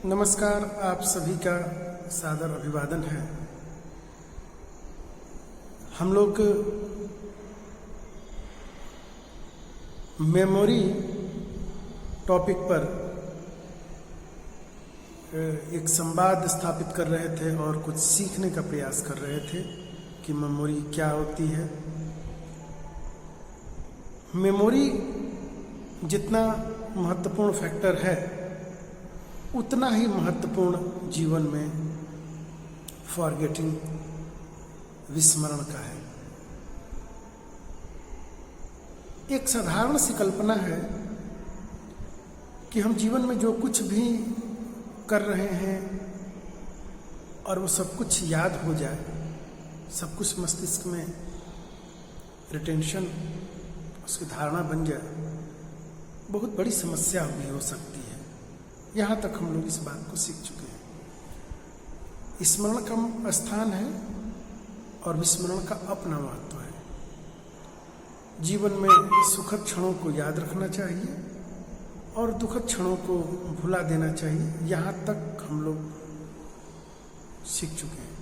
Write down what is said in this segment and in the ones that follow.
नमस्कार, आप सभी का सादर अभिवादन है। हम लोग मेमोरी टॉपिक पर एक संवाद स्थापित कर रहे थे और कुछ सीखने का प्रयास कर रहे थे कि मेमोरी क्या होती है। मेमोरी जितना महत्वपूर्ण फैक्टर है उतना ही महत्वपूर्ण जीवन में फॉरगेटिंग विस्मरण का है। एक साधारण सी कल्पना है कि हम जीवन में जो कुछ भी कर रहे हैं और वो सब कुछ याद हो जाए, सब कुछ मस्तिष्क में रिटेंशन, उसकी धारणा बन जाए, बहुत बड़ी समस्या भी हो सकती है। यहाँ तक हम लोग इस बात को सीख चुके हैं। स्मरण का स्थान है और विस्मरण का अपना महत्व है। जीवन में सुखद क्षणों को याद रखना चाहिए और दुखद क्षणों को भुला देना चाहिए। यहाँ तक हम लोग सीख चुके हैं।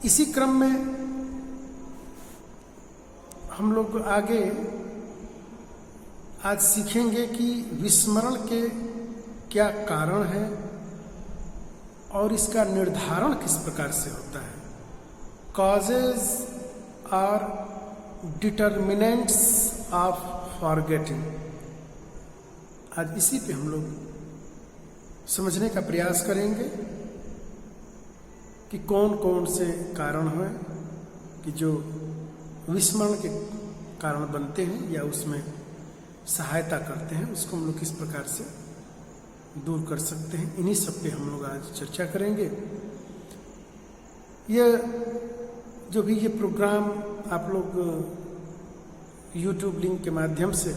इसी क्रम में हम लोग आगे आज सीखेंगे कि विस्मरण के क्या कारण है और इसका निर्धारण किस प्रकार से होता है। Causes are determinants of forgetting. आज इसी पे हम लोग समझने का प्रयास करेंगे कि कौन कौन से कारण हैं कि जो विस्मरण के कारण बनते हैं या उसमें सहायता करते हैं, उसको हम लोग किस प्रकार से दूर कर सकते हैं। इन्हीं सब पे हम लोग आज चर्चा करेंगे। ये जो भी ये प्रोग्राम आप लोग YouTube लिंक के माध्यम से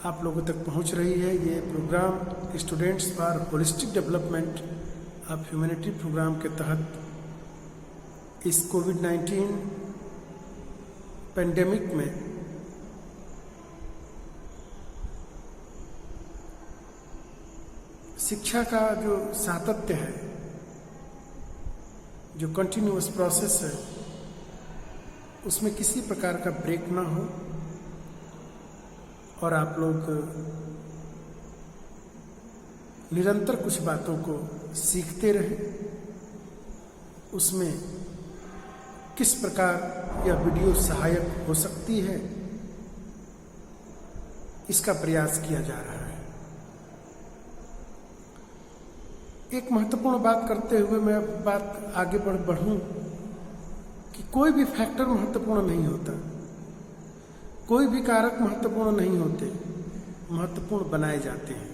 आप लोगों तक पहुंच रही है, ये program students for holistic development of humanity program के तहत इस कोविड-19 पेंडेमिक में शिक्षा का जो सातत्य है, जो कंटिन्यूअस प्रोसेस है, उसमें किसी प्रकार का ब्रेक ना हो और आप लोग निरंतर कुछ बातों को सीखते रहें। उसमें किस प्रकार यह वीडियो सहायक हो सकती है, इसका प्रयास किया जा रहा है। एक महत्वपूर्ण बात करते हुए मैं बात आगे बढ़ूं कि कोई भी फैक्टर महत्वपूर्ण नहीं होता, कोई भी कारक महत्वपूर्ण नहीं होते, महत्वपूर्ण बनाए जाते हैं।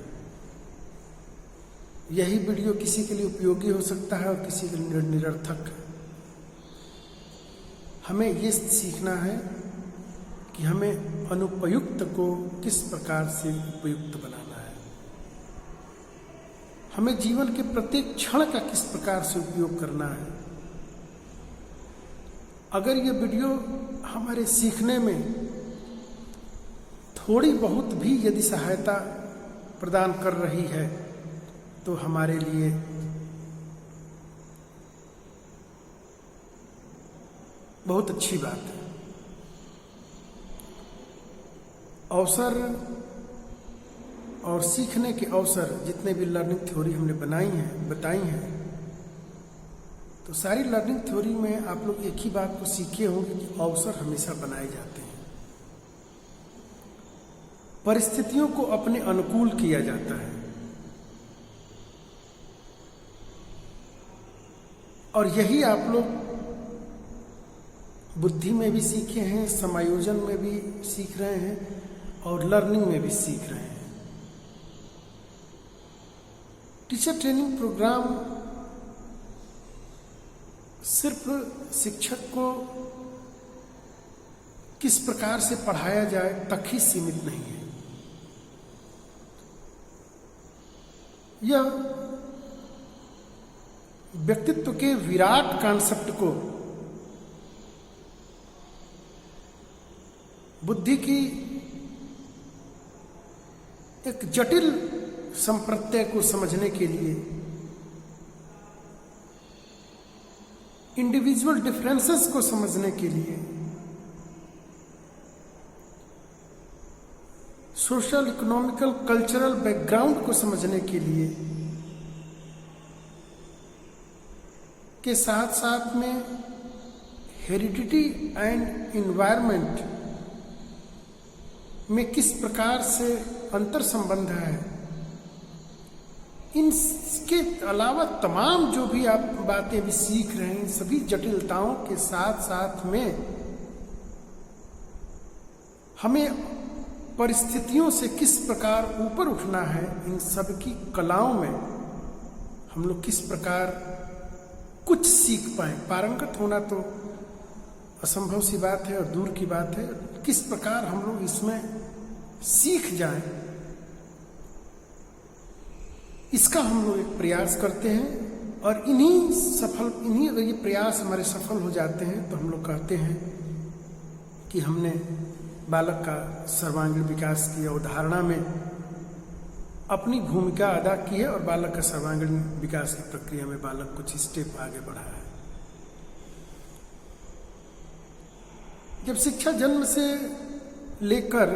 यही वीडियो किसी के लिए उपयोगी हो सकता है और किसी के लिए निरर्थक। हमें ये सीखना है कि हमें अनुपयुक्त को किस प्रकार से उपयुक्त बनाना है। हमें जीवन के प्रत्येक क्षण का किस प्रकार से उपयोग करना है। अगर ये वीडियो हमारे सीखने में थोड़ी बहुत भी यदि सहायता प्रदान कर रही है तो हमारे लिए बहुत अच्छी बात है। अवसर और सीखने के अवसर जितने भी लर्निंग थ्योरी हमने बताई हैं, तो सारी लर्निंग थ्योरी में आप लोग एक ही बात को सीखे होंगे कि अवसर हमेशा बनाए जाते हैं, परिस्थितियों को अपने अनुकूल किया जाता है। और यही आप लोग बुद्धि में भी सीखे हैं, समायोजन में भी सीख रहे हैं और लर्निंग में भी सीख रहे हैं। टीचर ट्रेनिंग प्रोग्राम सिर्फ शिक्षक को किस प्रकार से पढ़ाया जाए तक ही सीमित नहीं है। यह व्यक्तित्व के विराट कॉन्सेप्ट को बुद्धि की एक जटिल संप्रत्यय को समझने के लिए, इंडिविजुअल डिफरेंसेस को समझने के लिए, सोशल, इकोनॉमिकल, कल्चरल बैकग्राउंड को समझने के लिए, के साथ साथ में हेरिडिटी एंड इन्वायरमेंट में किस प्रकार से अंतर संबंध है, इनके अलावा तमाम जो भी आप बातें भी सीख रहे हैं, इन सभी जटिलताओं के साथ साथ में हमें परिस्थितियों से किस प्रकार ऊपर उठना है, इन सब की कलाओं में हम लोग किस प्रकार कुछ सीख पाए। पारंगत होना तो असंभव सी बात है और दूर की बात है, किस प्रकार हम लोग इसमें सीख जाएं, इसका हम लोग एक प्रयास करते हैं। और इन्हीं अगर ये प्रयास हमारे सफल हो जाते हैं तो हम लोग कहते हैं कि हमने बालक का सर्वांगीण विकास की अवधारणा में अपनी भूमिका अदा की है और बालक का सर्वांगीण विकास की प्रक्रिया में बालक कुछ स्टेप आगे बढ़ा है। जब शिक्षा जन्म से लेकर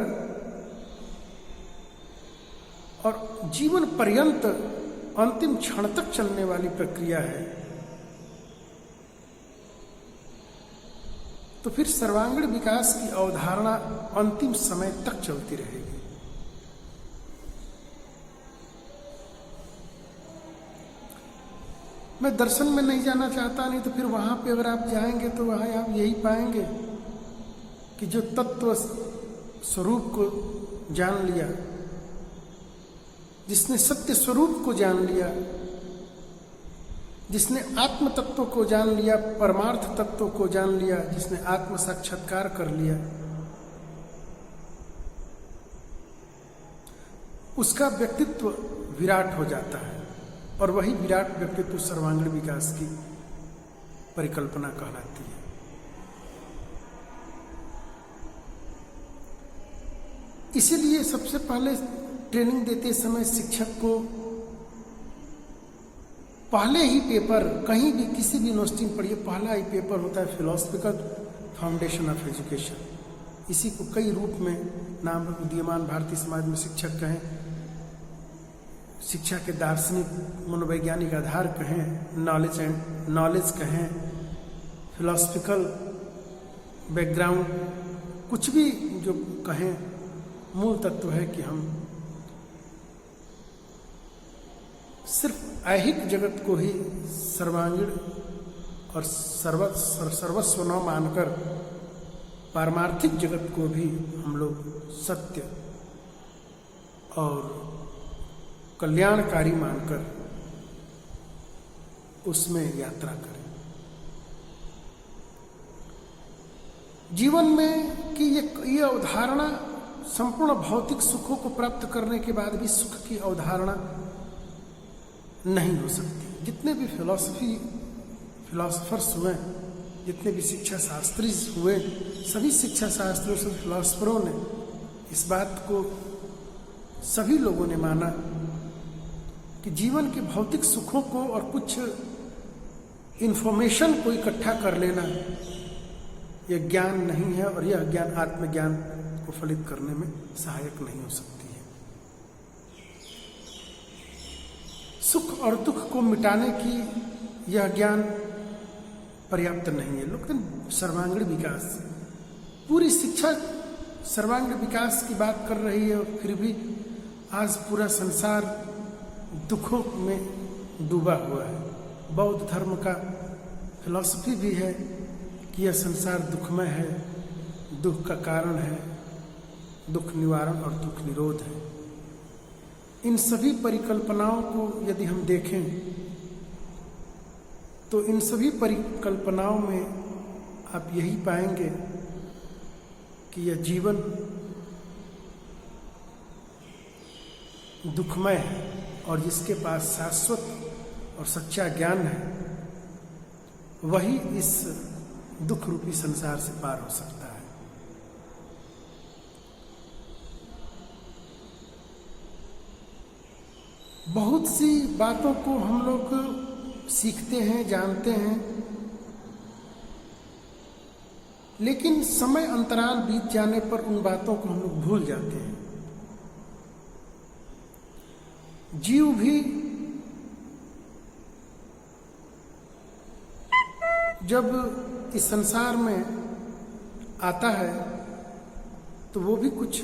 और जीवन पर्यंत अंतिम क्षण तक चलने वाली प्रक्रिया है, तो फिर सर्वांगीण विकास की अवधारणा अंतिम समय तक चलती रहेगी। मैं दर्शन में नहीं जाना चाहता, नहीं तो फिर वहां पे अगर आप जाएंगे तो वहां आप यही पाएंगे कि जो तत्व स्वरूप को जान लिया, जिसने सत्य स्वरूप को जान लिया, जिसने आत्म तत्व को जान लिया, परमार्थ तत्व को जान लिया, जिसने आत्म साक्षात्कार कर लिया, उसका व्यक्तित्व विराट हो जाता है और वही विराट व्यक्तित्व सर्वांगीण विकास की परिकल्पना कहलाती है। इसीलिए सबसे पहले ट्रेनिंग देते समय शिक्षक को पहले ही पेपर, कहीं भी किसी भी यूनिवर्सिटी में पढ़िए, पहला ही पेपर होता है फिलोसफिकल फाउंडेशन ऑफ एजुकेशन। इसी को कई रूप में नाम विद्यमान भारतीय समाज में शिक्षक कहें, शिक्षा के दार्शनिक मनोवैज्ञानिक आधार कहें, नॉलेज कहें, फिलोसफिकल बैकग्राउंड, कुछ भी जो कहें, मूल तत्व है कि हम सिर्फ ऐहिक जगत को ही सर्वांगीण और सर्वस्व न मानकर पारमार्थिक जगत को भी हम लोग सत्य और कल्याणकारी मानकर उसमें यात्रा करें। जीवन में कि ये अवधारणा संपूर्ण भौतिक सुखों को प्राप्त करने के बाद भी सुख की अवधारणा नहीं हो सकती। जितने भी फिलोसफर्स हुए, जितने भी शिक्षा शास्त्री हुए, सभी शिक्षा शास्त्रियों से फिलोसफरों ने इस बात को, सभी लोगों ने माना कि जीवन के भौतिक सुखों को और कुछ इंफॉर्मेशन को इकट्ठा कर लेना यह ज्ञान नहीं है और यह ज्ञान आत्मज्ञान को फलित करने में सहायक नहीं हो सकती है। सुख और दुख को मिटाने की यह ज्ञान पर्याप्त नहीं है। लेकिन सर्वांगीण विकास, पूरी शिक्षा सर्वांगीण विकास की बात कर रही है और फिर भी आज पूरा संसार दुखों में डूबा हुआ है। बौद्ध धर्म का फिलॉसफी भी है कि यह संसार दुखमय है, दुख का कारण है, दुख निवारण और दुख निरोध है। इन सभी परिकल्पनाओं को यदि हम देखें तो इन सभी परिकल्पनाओं में आप यही पाएंगे कि यह जीवन दुखमय है और जिसके पास शाश्वत और सच्चा ज्ञान है वही इस दुख रूपी संसार से पार हो सकता है। बहुत सी बातों को हम लोग सीखते हैं, जानते हैं, लेकिन समय अंतराल बीत जाने पर उन बातों को हम लोग भूल जाते हैं। जीव भी जब इस संसार में आता है तो वो भी कुछ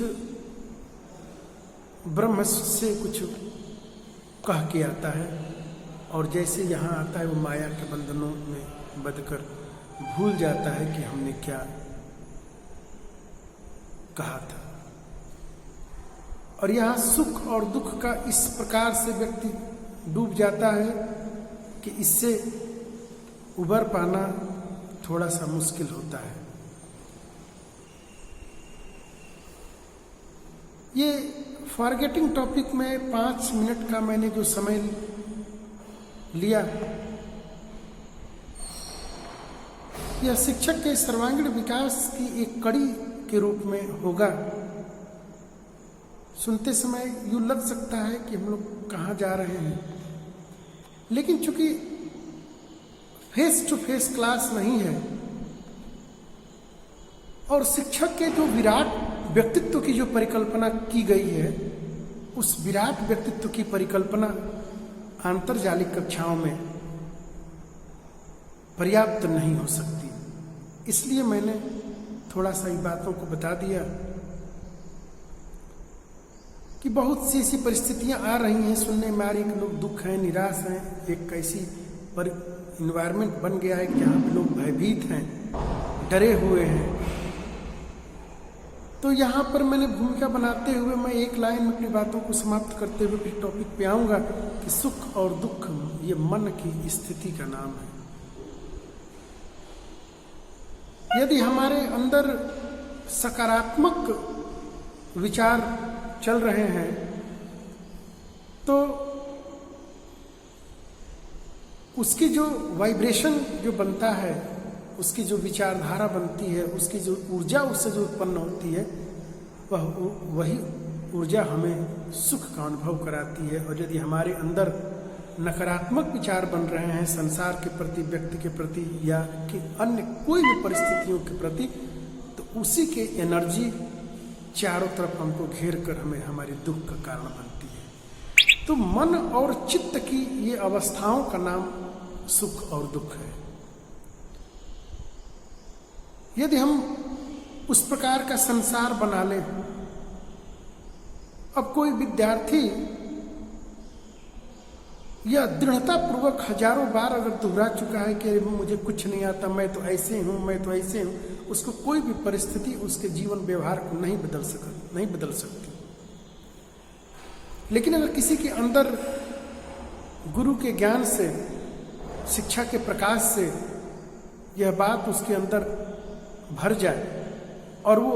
ब्रह्म से कुछ कह के आता है, और जैसे यहाँ आता है वो माया के बंधनों में बंधकर भूल जाता है कि हमने क्या कहा था। और यहाँ सुख और दुख का इस प्रकार से व्यक्ति डूब जाता है कि इससे उबर पाना थोड़ा सा मुश्किल होता है। ये फॉरगेटिंग टॉपिक में 5 मिनट का मैंने जो समय लिया, यह शिक्षक के सर्वांगीण विकास की एक कड़ी के रूप में होगा। सुनते समय यूँ लग सकता है कि हम लोग कहाँ जा रहे हैं, लेकिन चूंकि फेस टू फेस क्लास नहीं है और शिक्षक के जो विराट व्यक्तित्व की जो परिकल्पना की गई है, उस विराट व्यक्तित्व की परिकल्पना आंतरजालिक कक्षाओं में पर्याप्त नहीं हो सकती। इसलिए मैंने थोड़ा सा इन बातों को बता दिया कि बहुत सी ऐसी परिस्थितियां आ रही हैं, सुनने में आ रही कि लोग दुख हैं, निराश हैं, एक ऐसी पर इन्वायरमेंट बन गया है कि जहाँ पे लोग भयभीत हैं, डरे हुए हैं। तो यहाँ पर मैंने भूमिका बनाते हुए मैं एक लाइन में अपनी बातों को समाप्त करते हुए फिर टॉपिक पे आऊँगा कि सुख और दुख ये मन की स्थिति का नाम है। यदि हमारे अंदर सकारात्मक विचार चल रहे हैं तो उसकी जो वाइब्रेशन जो बनता है, उसकी जो विचारधारा बनती है, उसकी जो ऊर्जा उससे जो उत्पन्न होती है, वही ऊर्जा हमें सुख का अनुभव कराती है। और यदि हमारे अंदर नकारात्मक विचार बन रहे हैं संसार के प्रति, व्यक्ति के प्रति या कि अन्य कोई भी परिस्थितियों के प्रति, तो उसी के एनर्जी चारों तरफ हमको घेर कर हमें हमारे दुख का कारण बनती है। तो मन और चित्त की ये अवस्थाओं का नाम सुख और दुख है। यदि हम उस प्रकार का संसार बना लें, अब कोई विद्यार्थी यह दृढ़ता पूर्वक हजारों बार अगर दोहरा चुका है कि मुझे कुछ नहीं आता, मैं तो ऐसे हूं, मैं तो ऐसे हूं, उसको कोई भी परिस्थिति उसके जीवन व्यवहार को नहीं बदल सकती। लेकिन अगर किसी के अंदर गुरु के ज्ञान से, शिक्षा के प्रकाश से यह बात उसके अंदर भर जाए और वो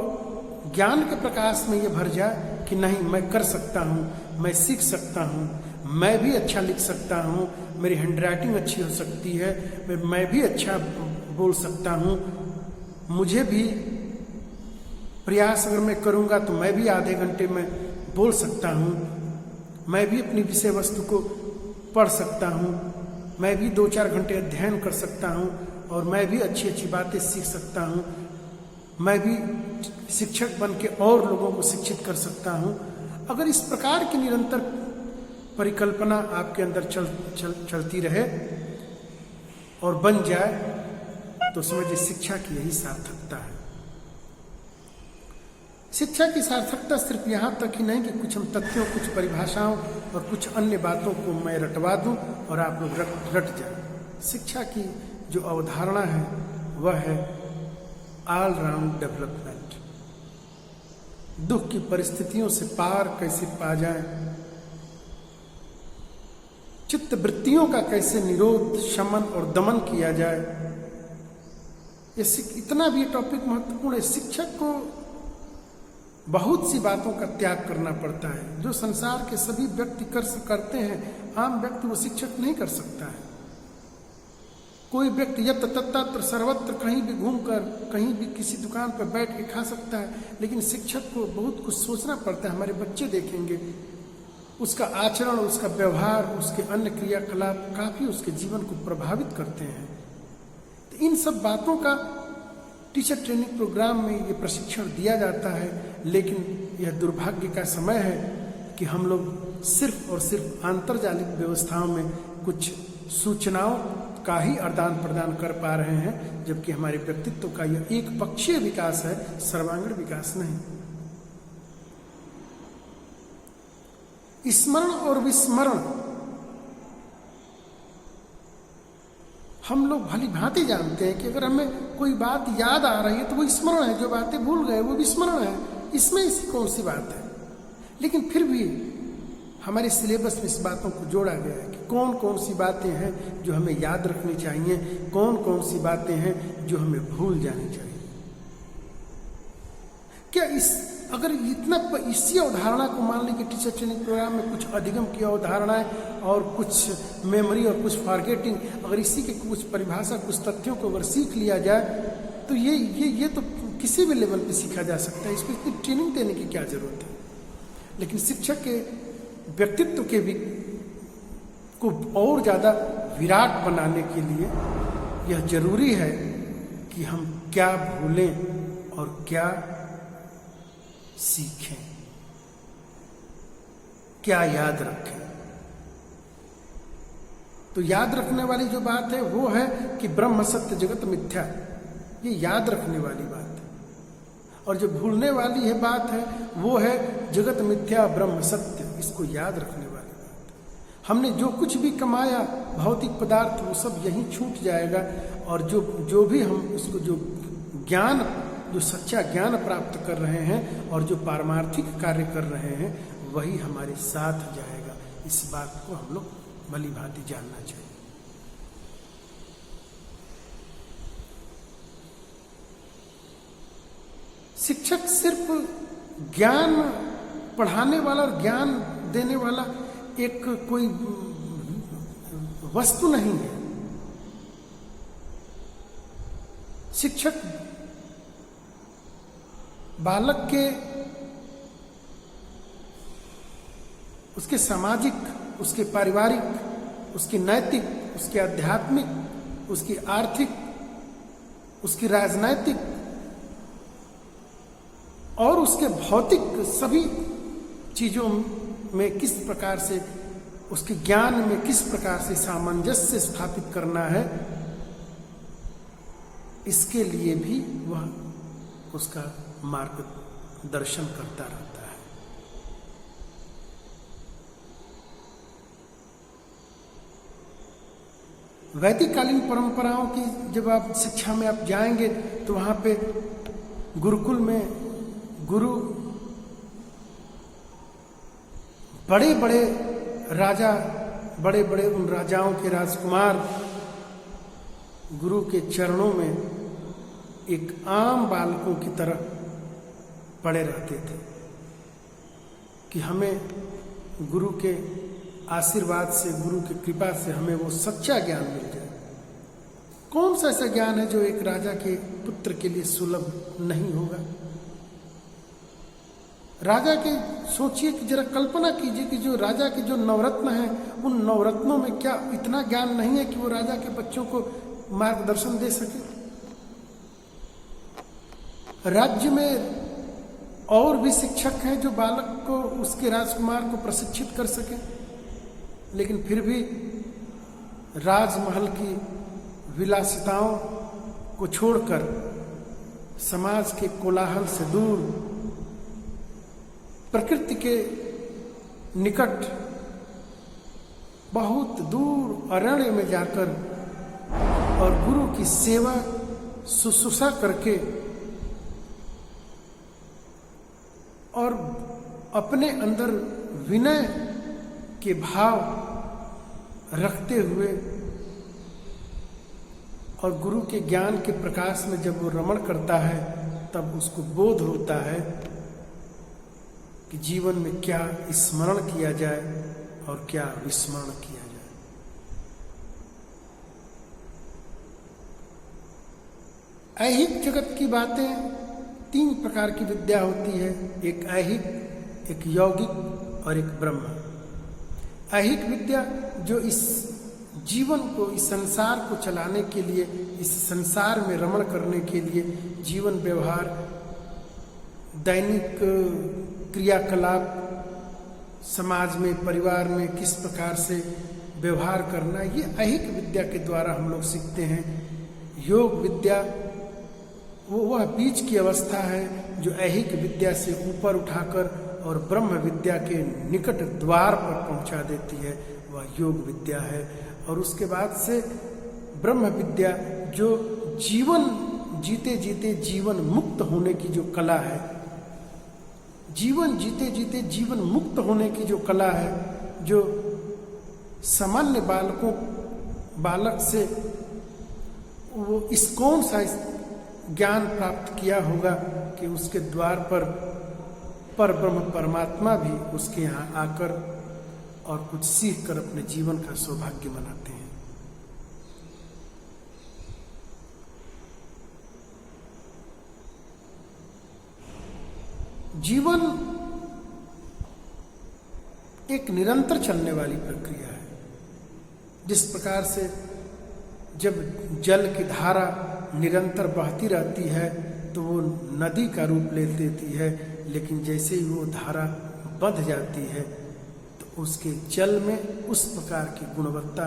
ज्ञान के प्रकाश में ये भर जाए कि नहीं, मैं कर सकता हूँ, मैं सीख सकता हूँ, मैं भी अच्छा लिख सकता हूँ, मेरी हैंडराइटिंग अच्छी हो सकती है, मैं भी अच्छा बोल सकता हूँ, मुझे भी प्रयास अगर मैं करूँगा तो मैं भी आधे घंटे में बोल सकता हूँ, मैं भी अपनी विषय वस्तु को पढ़ सकता हूँ, मैं भी 2-4 घंटे अध्ययन कर सकता हूँ और मैं भी अच्छी अच्छी बातें सीख सकता हूँ, मैं भी शिक्षक बन के और लोगों को शिक्षित कर सकता हूँ। अगर इस प्रकार की निरंतर परिकल्पना आपके अंदर चलती रहे और बन जाए तो समझिए शिक्षा की यही सार्थकता है। शिक्षा की सार्थकता सिर्फ यहाँ तक ही नहीं कि कुछ हम तथ्यों, कुछ परिभाषाओं और कुछ अन्य बातों को मैं रटवा दूं और आप लोग रट जाए। शिक्षा की जो अवधारणा है वह है ऑल राउंड डेवलपमेंट। दुख की परिस्थितियों से पार कैसे पा जाए, चित्त वृत्तियों का कैसे निरोध, शमन और दमन किया जाए, इतना भी टॉपिक महत्वपूर्ण है। शिक्षक को बहुत सी बातों का त्याग करना पड़ता है जो संसार के सभी व्यक्ति करते हैं, आम व्यक्ति वो शिक्षक नहीं कर सकता है। कोई व्यक्ति यत्र तत्र सर्वत्र कहीं भी घूमकर, कहीं भी किसी दुकान पर बैठ के खा सकता है, लेकिन शिक्षक को बहुत कुछ सोचना पड़ता है। हमारे बच्चे देखेंगे उसका आचरण, उसका व्यवहार, उसके अन्य क्रियाकलाप काफ़ी उसके जीवन को प्रभावित करते हैं। तो इन सब बातों का टीचर ट्रेनिंग प्रोग्राम में ये प्रशिक्षण दिया जाता है, लेकिन यह दुर्भाग्य का समय है कि हम लोग सिर्फ और सिर्फ आंतरजालिक व्यवस्थाओं में कुछ सूचनाओं का ही आदान प्रदान कर पा रहे हैं, जबकि हमारे व्यक्तित्व का यह एक पक्षीय विकास है, सर्वांगीण विकास नहीं। स्मरण और विस्मरण हम लोग भली भांति जानते हैं कि अगर हमें कोई बात याद आ रही है तो वो स्मरण है, जो बातें भूल गए वो विस्मरण है, इसमें ऐसी कौन सी बात है। लेकिन फिर भी हमारे सिलेबस में इस बातों को जोड़ा गया है कि कौन कौन सी बातें हैं जो हमें याद रखनी चाहिए, कौन कौन सी बातें हैं जो हमें भूल जानी चाहिए। क्या अगर इतना इसी अवधारणा को मान ली कि टीचर ट्रेनिंग प्रोग्राम में कुछ अधिगम की अवधारणाएं और कुछ मेमोरी और कुछ फॉरगेटिंग, अगर इसी के कुछ परिभाषा, कुछ तथ्यों को अगर सीख लिया जाए तो ये तो किसी भी लेवल पे सीखा जा सकता है, इसको इतनी ट्रेनिंग देने की क्या जरूरत है। लेकिन शिक्षक के व्यक्तित्व के भी को और ज़्यादा विराट बनाने के लिए यह जरूरी है कि हम क्या भूलें और क्या सीखें, क्या याद रखें। तो याद रखने वाली जो बात है वो है कि ब्रह्म सत्य जगत मिथ्या, ये याद रखने वाली बात है। और जो भूलने वाली है बात है वो है जगत मिथ्या ब्रह्म सत्य, इसको याद रखने वाली बात है। हमने जो कुछ भी कमाया भौतिक पदार्थ वो सब यहीं छूट जाएगा, और जो भी हम उसको जो ज्ञान, जो सच्चा ज्ञान प्राप्त कर रहे हैं और जो पारमार्थिक कार्य कर रहे हैं वही हमारे साथ जाएगा। इस बात को हम लोग भली भांति जानना चाहिए। शिक्षक सिर्फ ज्ञान पढ़ाने वाला और ज्ञान देने वाला एक कोई वस्तु नहीं है। शिक्षक बालक के उसके सामाजिक, उसके पारिवारिक, उसके नैतिक, उसके आध्यात्मिक, उसकी आर्थिक, उसकी राजनैतिक और उसके भौतिक सभी चीज़ों में किस प्रकार से, उसके ज्ञान में किस प्रकार से सामंजस्य स्थापित करना है, इसके लिए भी वह उसका मार्गदर्शन करता रहता है। वैदिक कालीन परंपराओं की जब आप शिक्षा में आप जाएंगे तो वहाँ पे गुरुकुल में गुरु बड़े बड़े राजा, बड़े बड़े उन राजाओं के राजकुमार गुरु के चरणों में एक आम बालकों की तरह पड़े रहते थे कि हमें गुरु के आशीर्वाद से, गुरु की कृपा से हमें वो सच्चा ज्ञान मिल जाए। कौन सा ऐसा ज्ञान है जो एक राजा के पुत्र के लिए सुलभ नहीं होगा। राजा के सोचिए कि जरा कल्पना कीजिए कि जो राजा के जो नवरत्न हैं, उन नवरत्नों में क्या इतना ज्ञान नहीं है कि वो राजा के बच्चों को मार्गदर्शन दे सके। राज्य में और भी शिक्षक हैं जो बालक को, उसके राजकुमार को प्रशिक्षित कर सके, लेकिन फिर भी राजमहल की विलासिताओं को छोड़कर समाज के कोलाहल से दूर, प्रकृति के निकट बहुत दूर अरण्य में जाकर और गुरु की सेवा शुश्रूषा करके और अपने अंदर विनय के भाव रखते हुए और गुरु के ज्ञान के प्रकाश में जब वो रमण करता है तब उसको बोध होता है कि जीवन में क्या स्मरण किया जाए और क्या विस्मरण किया जाए। ऐहिक जगत की बातें, 3 प्रकार की विद्या होती है, एक ऐहिक, एक यौगिक और एक ब्रह्म। ऐहिक विद्या जो इस जीवन को, इस संसार को चलाने के लिए, इस संसार में रमण करने के लिए जीवन व्यवहार, दैनिक क्रियाकलाप, समाज में, परिवार में किस प्रकार से व्यवहार करना, ये ऐहिक विद्या के द्वारा हम लोग सीखते हैं। योग विद्या वह बीच की अवस्था है जो ऐहिक विद्या से ऊपर उठाकर और ब्रह्म विद्या के निकट द्वार पर पहुंचा देती है, वह योग विद्या है। और उसके बाद से ब्रह्म विद्या जो जीवन जीते जीते जीवन मुक्त होने की जो कला है, जीवन जीते जीते जीवन मुक्त होने की जो कला है, जो सामान्य बालक से वो इस कौन सा ज्ञान प्राप्त किया होगा कि उसके द्वार पर ब्रह्म परमात्मा भी उसके यहाँ आकर और कुछ सीख कर अपने जीवन का सौभाग्य मनाते हैं। जीवन एक निरंतर चलने वाली प्रक्रिया है। जिस प्रकार से जब जल की धारा निरंतर बहती रहती है तो वो नदी का रूप ले लेती है, लेकिन जैसे ही वो धारा बंध जाती है तो उसके जल में उस प्रकार की गुणवत्ता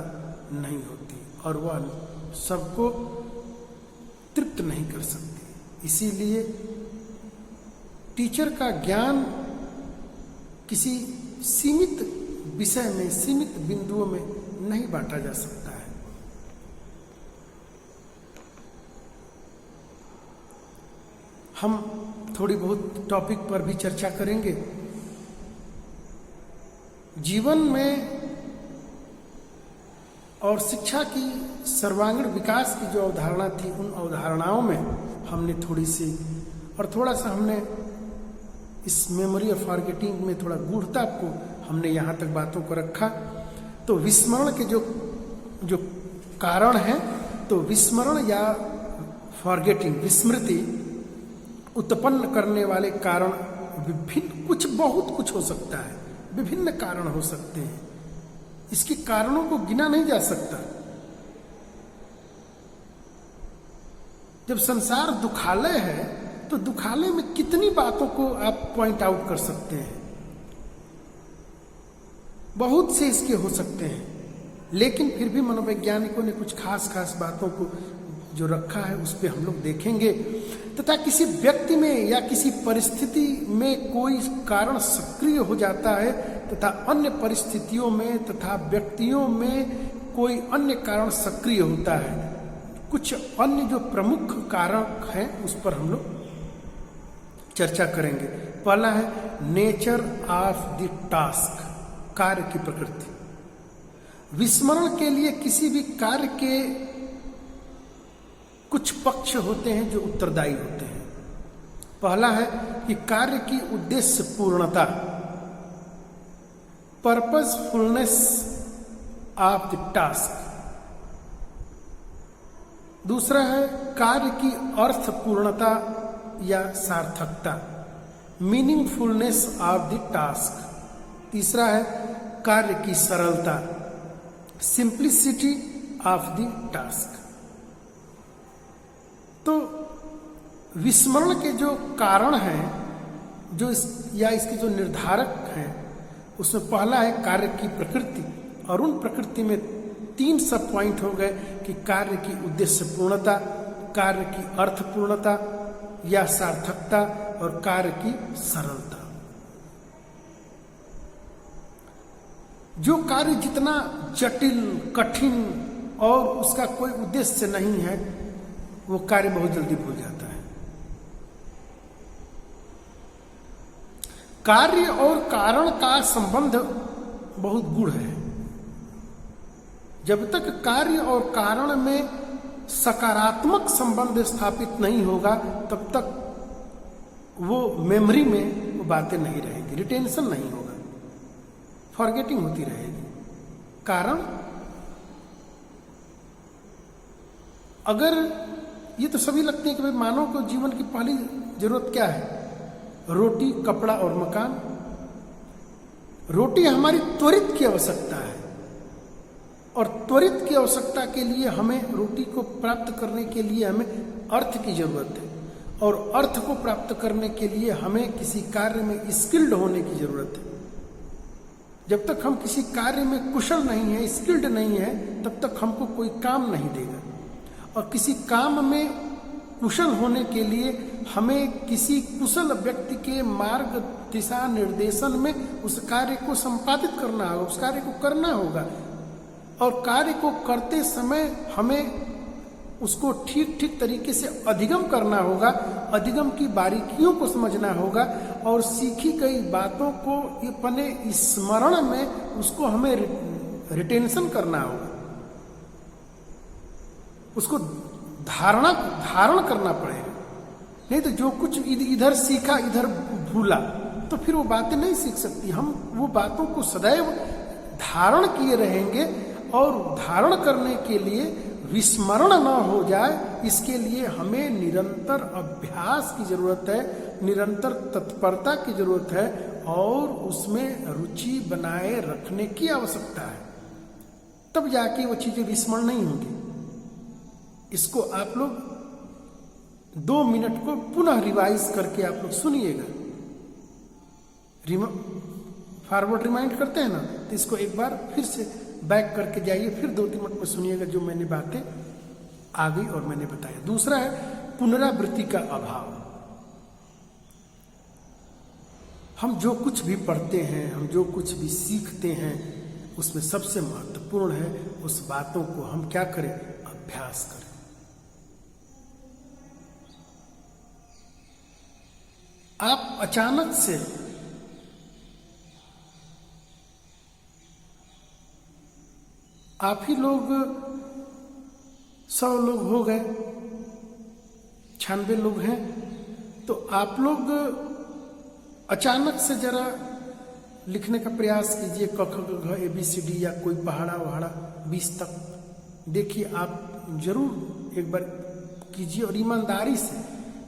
नहीं होती और वह सबको तृप्त नहीं कर सकती। इसीलिए टीचर का ज्ञान किसी सीमित विषय में, सीमित बिंदुओं में नहीं बांटा जा सकता है। हम थोड़ी बहुत टॉपिक पर भी चर्चा करेंगे। जीवन में और शिक्षा की सर्वांगीण विकास की जो अवधारणा थी, उन अवधारणाओं में हमने थोड़ा सा हमने इस मेमोरी ऑफ फॉरगेटिंग में थोड़ा गूढ़ता को हमने यहाँ तक बातों को रखा। तो विस्मरण के जो कारण हैं, तो विस्मरण या फॉरगेटिंग, विस्मृति उत्पन्न करने वाले कारण विभिन्न, बहुत कुछ हो सकता है, विभिन्न कारण हो सकते हैं। इसके कारणों को गिना नहीं जा सकता। जब संसार दुखालय है तो दुखालय में कितनी बातों को आप पॉइंट आउट कर सकते हैं, बहुत से इसके हो सकते हैं, लेकिन फिर भी मनोवैज्ञानिकों ने कुछ खास बातों को जो रखा है उस पर हम लोग देखेंगे। तथा किसी व्यक्ति में या किसी परिस्थिति में कोई कारण सक्रिय हो जाता है तथा अन्य परिस्थितियों में तथा व्यक्तियों में कोई अन्य कारण सक्रिय होता है। कुछ अन्य जो प्रमुख कारक हैं उस पर हम लोग चर्चा करेंगे। पहला है नेचर ऑफ द टास्क, कार्य की प्रकृति। विस्मरण के लिए किसी भी कार्य के कुछ पक्ष होते हैं जो उत्तरदायी होते हैं। पहला है कि कार्य की उद्देश्य पूर्णता, पर्पसफुलनेस ऑफ द टास्क। दूसरा है कार्य की अर्थ पूर्णता या सार्थकता, मीनिंगफुलनेस ऑफ द टास्क। तीसरा है कार्य की सरलता, सिंप्लिसिटी ऑफ द टास्क। तो विस्मरण के जो कारण हैं, जो इसके जो निर्धारक हैं, उसमें पहला है कार्य की प्रकृति, और उन प्रकृति में 3 सब पॉइंट हो गए कि कार्य की उद्देश्य पूर्णता, कार्य की अर्थ पूर्णता या सार्थकता और कार्य की सरलता। जो कार्य जितना जटिल, कठिन और उसका कोई उद्देश्य नहीं है, वो कार्य बहुत जल्दी भूल जाता है। कार्य और कारण का संबंध बहुत गूढ़ है। जब तक कार्य और कारण में सकारात्मक संबंध स्थापित नहीं होगा तब तक वो मेमोरी में वो बातें नहीं रहेगी, रिटेंशन नहीं होगा, फॉरगेटिंग होती रहेगी। कारण, अगर ये तो सभी लगते हैं कि भाई मानव को जीवन की पहली जरूरत क्या है? रोटी, कपड़ा और मकान। रोटी हमारी त्वरित की आवश्यकता है, और त्वरित की आवश्यकता के लिए हमें रोटी को प्राप्त करने के लिए हमें अर्थ की जरूरत है, और अर्थ को प्राप्त करने के लिए हमें किसी कार्य में स्किल्ड होने की जरूरत है। जब तक हम किसी कार्य में कुशल नहीं है, स्किल्ड नहीं है, तब तक हमको कोई काम नहीं देगा। और किसी काम में कुशल होने के लिए हमें किसी कुशल व्यक्ति के मार्ग दिशा निर्देशन में उस कार्य को संपादित करना होगा, उस कार्य को करना होगा। और कार्य को करते समय हमें उसको ठीक ठीक तरीके से अधिगम करना होगा, अधिगम की बारीकियों को समझना होगा, और सीखी गई बातों को अपने स्मरण में उसको हमें रिटेंशन करना होगा, उसको धारण करना पड़ेगा। नहीं तो जो कुछ इधर सीखा इधर भूला तो फिर वो बातें नहीं सीख सकती। हम वो बातों को सदैव धारण किए रहेंगे, और धारण करने के लिए विस्मरण न हो जाए, इसके लिए हमें निरंतर अभ्यास की जरूरत है, निरंतर तत्परता की जरूरत है, और उसमें रुचि बनाए रखने की आवश्यकता है। तब जाके वो चीजें विस्मरण नहीं होंगी। इसको आप लोग 2 मिनट को पुनः रिवाइज करके आप लोग सुनिएगा। फॉरवर्ड रिमाइंड करते हैं ना, तो इसको एक बार फिर से बैक करके जाइए, फिर 2-3 मिनट में सुनिएगा जो मैंने बातें आ गई और मैंने बताया। दूसरा है पुनरावृत्ति का अभाव। हम जो कुछ भी पढ़ते हैं, हम जो कुछ भी सीखते हैं, उसमें सबसे महत्वपूर्ण है उस बातों को हम क्या करें, अभ्यास करें। आप अचानक से आप ही लोग 100 लोग हो गए, 96 लोग हैं, तो आप लोग अचानक से जरा लिखने का प्रयास कीजिए, क ख ग घ ABCD या कोई पहाड़ा वहाड़ा 20 तक। देखिए, आप जरूर एक बार कीजिए, और ईमानदारी से।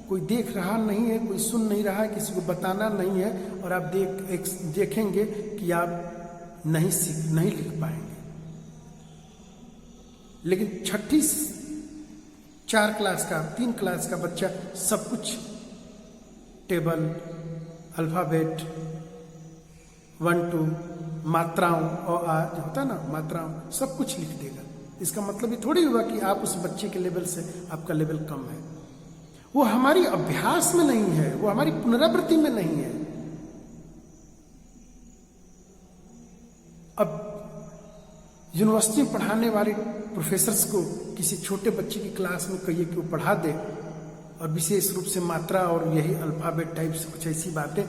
कोई देख रहा नहीं है, कोई सुन नहीं रहा है, किसी को बताना नहीं है, और आप देखेंगे कि आप नहीं लिख पाएंगे। लेकिन छठी 4 क्लास का 3 क्लास का बच्चा सब कुछ टेबल, अल्फाबेट, 1 2 मात्राओं और जो होता है ना मात्राओं, सब कुछ लिख देगा। इसका मतलब ये थोड़ी हुआ कि आप उस बच्चे के लेवल से आपका लेवल कम है। वो हमारी अभ्यास में नहीं है, वो हमारी पुनरावृत्ति में नहीं है। अब यूनिवर्सिटी में पढ़ाने वाले प्रोफेसर्स को किसी छोटे बच्चे की क्लास में कहिए कि वो पढ़ा दे, और विशेष रूप से मात्रा और यही अल्फाबेट टाइप से कुछ ऐसी बातें,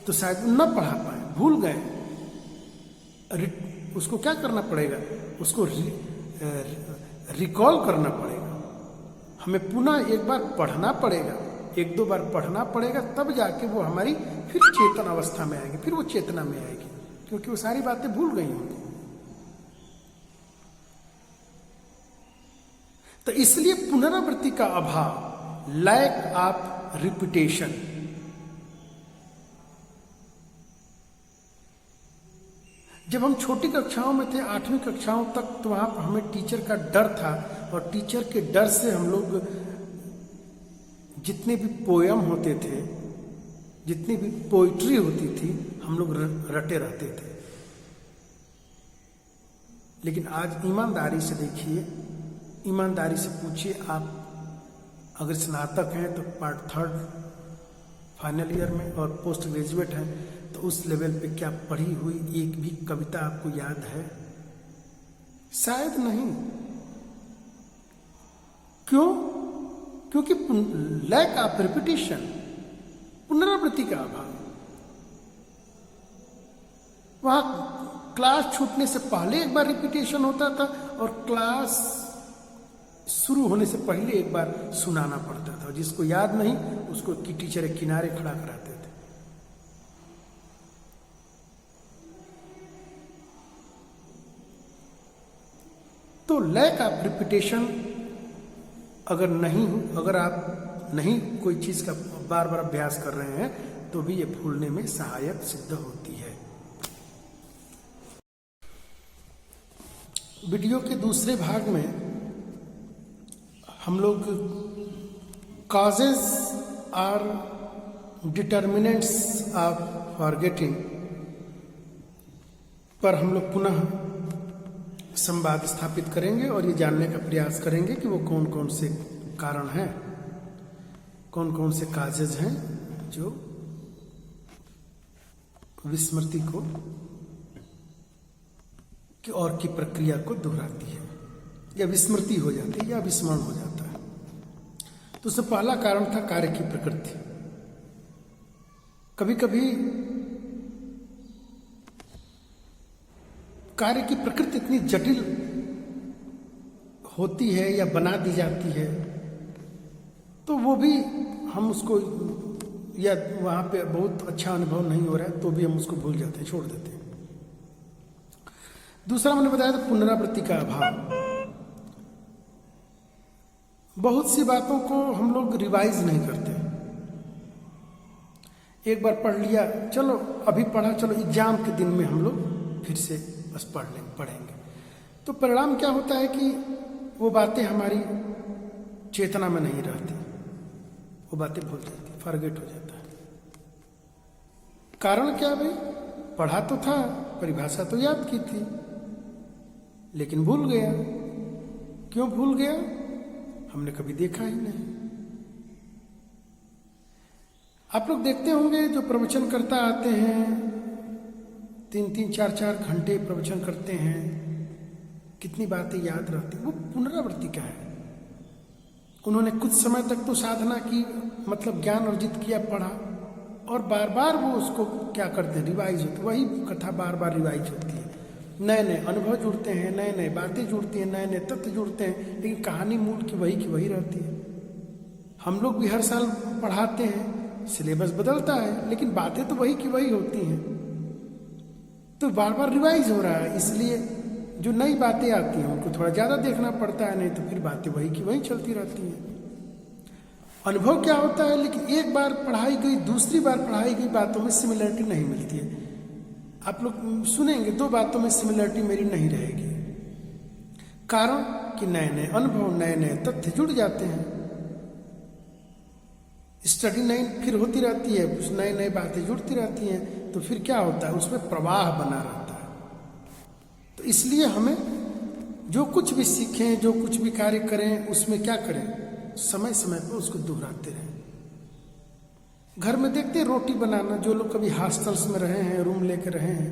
तो शायद वो न पढ़ा पाए, भूल गए। उसको क्या करना पड़ेगा, उसको रिकॉल करना पड़ेगा। हमें पुनः एक बार पढ़ना पड़ेगा, 1-2 बार पढ़ना पड़ेगा, तब जाके वो हमारी फिर चेतन अवस्था में आएगी, फिर वो चेतना में आएगी, क्योंकि वो सारी बातें भूल गई होंगी। तो इसलिए पुनरावृत्ति का अभाव, लैक ऑफ रिपीटेशन। जब हम छोटी कक्षाओं में थे, 8वीं कक्षाओं तक, तो वहां पर हमें टीचर का डर था, और टीचर के डर से हम लोग जितने भी पोयम होते थे, जितनी भी पोइट्री होती थी, हम लोग रटे रहते थे। लेकिन आज ईमानदारी से देखिए, ईमानदारी से पूछिए, आप अगर स्नातक हैं तो पार्ट 3 फाइनल ईयर में, और पोस्ट ग्रेजुएट हैं, तो उस लेवल पे क्या पढ़ी हुई एक भी कविता आपको याद है? शायद नहीं। क्यों? क्योंकि लैक ऑफ रिपीटिशन, पुनरावृत्ति का अभाव। वहां क्लास छूटने से पहले एक बार रिपीटेशन होता था, और क्लास शुरू होने से पहले एक बार सुनाना पड़ता था। जिसको याद नहीं, उसको की टीचर एक किनारे खड़ा कराते थे। तो लैक ऑफ रिपीटेशन अगर आप नहीं कोई चीज का बार बार अभ्यास कर रहे हैं, तो भी ये भूलने में सहायक सिद्ध होती है। वीडियो के दूसरे भाग में हम लोग कॉजेज और डिटर्मिनेंट्स ऑफ फॉरगेटिंग पर हम लोग पुनः संवाद स्थापित करेंगे और ये जानने का प्रयास करेंगे कि वो कौन कौन से कारण हैं, कौन कौन से काजेज हैं जो विस्मृति को कि और की प्रक्रिया को दोहराती है या विस्मृति हो जाती है या विस्मरण हो जाता है। तो उससे पहला कारण था कार्य की प्रकृति। कभी कभी कार्य की प्रकृति इतनी जटिल होती है या बना दी जाती है तो वो भी हम उसको, या वहां पे बहुत अच्छा अनुभव नहीं हो रहा है तो भी हम उसको भूल जाते हैं, छोड़ देते हैं। दूसरा मैंने बताया था पुनरावृत्ति का अभाव। बहुत सी बातों को हम लोग रिवाइज नहीं करते। एक बार पढ़ लिया, चलो अभी पढ़ा, चलो एग्जाम के दिन में हम लोग फिर से बस पढ़ेंगे। तो परिणाम क्या होता है कि वो बातें हमारी चेतना में नहीं रहती, वो बातें भूल जाती, फॉरगेट हो जाता है। कारण क्या भाई? पढ़ा तो था, परिभाषा तो याद की थी, लेकिन भूल गया। क्यों भूल गया? हमने कभी देखा ही नहीं। आप लोग देखते होंगे जो प्रवचन करता आते हैं, 3-3, 4-4 घंटे प्रवचन करते हैं, कितनी बातें याद रहती, वो पुनरावृत्ति का है। उन्होंने कुछ समय तक तो साधना की, मतलब ज्ञान अर्जित किया, पढ़ा, और बार बार वो उसको क्या करते हैं, रिवाइज होती, वही कथा बार बार रिवाइज होती है। नए नए अनुभव जुड़ते हैं, नए नए बातें जुड़ती हैं, नए नए तथ्य जुड़ते हैं, लेकिन कहानी मूल की वही रहती है। हम लोग भी हर साल पढ़ाते हैं, सिलेबस बदलता है, लेकिन बातें तो वही की वही होती हैं। तो बार बार रिवाइज हो रहा है, इसलिए जो नई बातें आती हैं उनको थोड़ा ज्यादा देखना पड़ता है, नहीं तो फिर बातें वही की वही चलती रहती हैं। अनुभव क्या होता है, लेकिन एक बार पढ़ाई गई, दूसरी बार पढ़ाई गई बातों में सिमिलरिटी नहीं मिलती है। आप लोग सुनेंगे 2 बातों में सिमिलरिटी मेरी नहीं रहेगी। कारण कि नए नए अनुभव, नए नए तथ्य जुड़ जाते हैं, स्टडी नई फिर होती रहती है, कुछ नए नए बातें जुड़ती रहती हैं, तो फिर क्या होता है, उसमें प्रवाह बना रहता है। तो इसलिए हमें जो कुछ भी सीखें, जो कुछ भी कार्य करें, उसमें क्या करें, समय समय पर उसको दोहराते रहें। घर में देखते हैं रोटी बनाना, जो लोग कभी हॉस्टल्स में रहे हैं, रूम लेकर रहे हैं,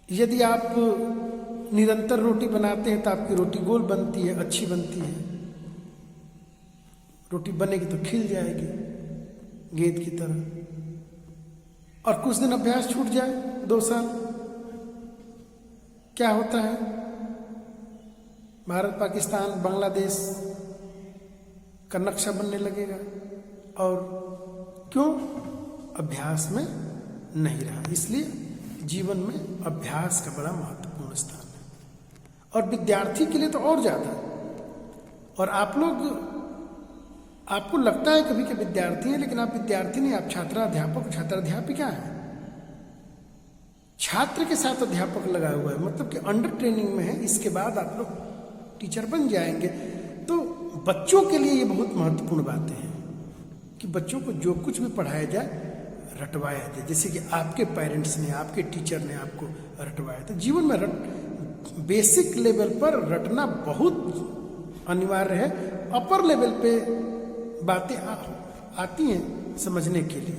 यदि आप निरंतर रोटी बनाते हैं तो आपकी रोटी गोल बनती है, अच्छी बनती है। रोटी बनेगी तो खिल जाएगी गेंद की तरह। और कुछ दिन अभ्यास छूट जाए, 2 साल, क्या होता है, भारत, पाकिस्तान, बांग्लादेश का नक्शा बनने लगेगा। और क्यों? अभ्यास में नहीं रहा। इसलिए जीवन में अभ्यास का बड़ा महत्वपूर्ण स्थान है, और विद्यार्थी के लिए तो और ज्यादा। और आप लोग, आपको लगता है कभी कि विद्यार्थी हैं, लेकिन आप विद्यार्थी नहीं, आप छात्राध्यापक, छात्राध्यापिका हैं। छात्र के साथ अध्यापक लगा हुआ है, मतलब कि अंडर ट्रेनिंग में है, इसके बाद आप लोग टीचर बन जाएंगे। तो बच्चों के लिए ये बहुत महत्वपूर्ण बातें हैं कि बच्चों को जो कुछ भी पढ़ाया जाए रटवाया जाए, जैसे कि आपके पेरेंट्स ने, आपके टीचर ने आपको रटवाया। तो जीवन में बेसिक लेवल पर रटना बहुत अनिवार्य है। अपर लेवल पे बातें आती हैं समझने के लिए।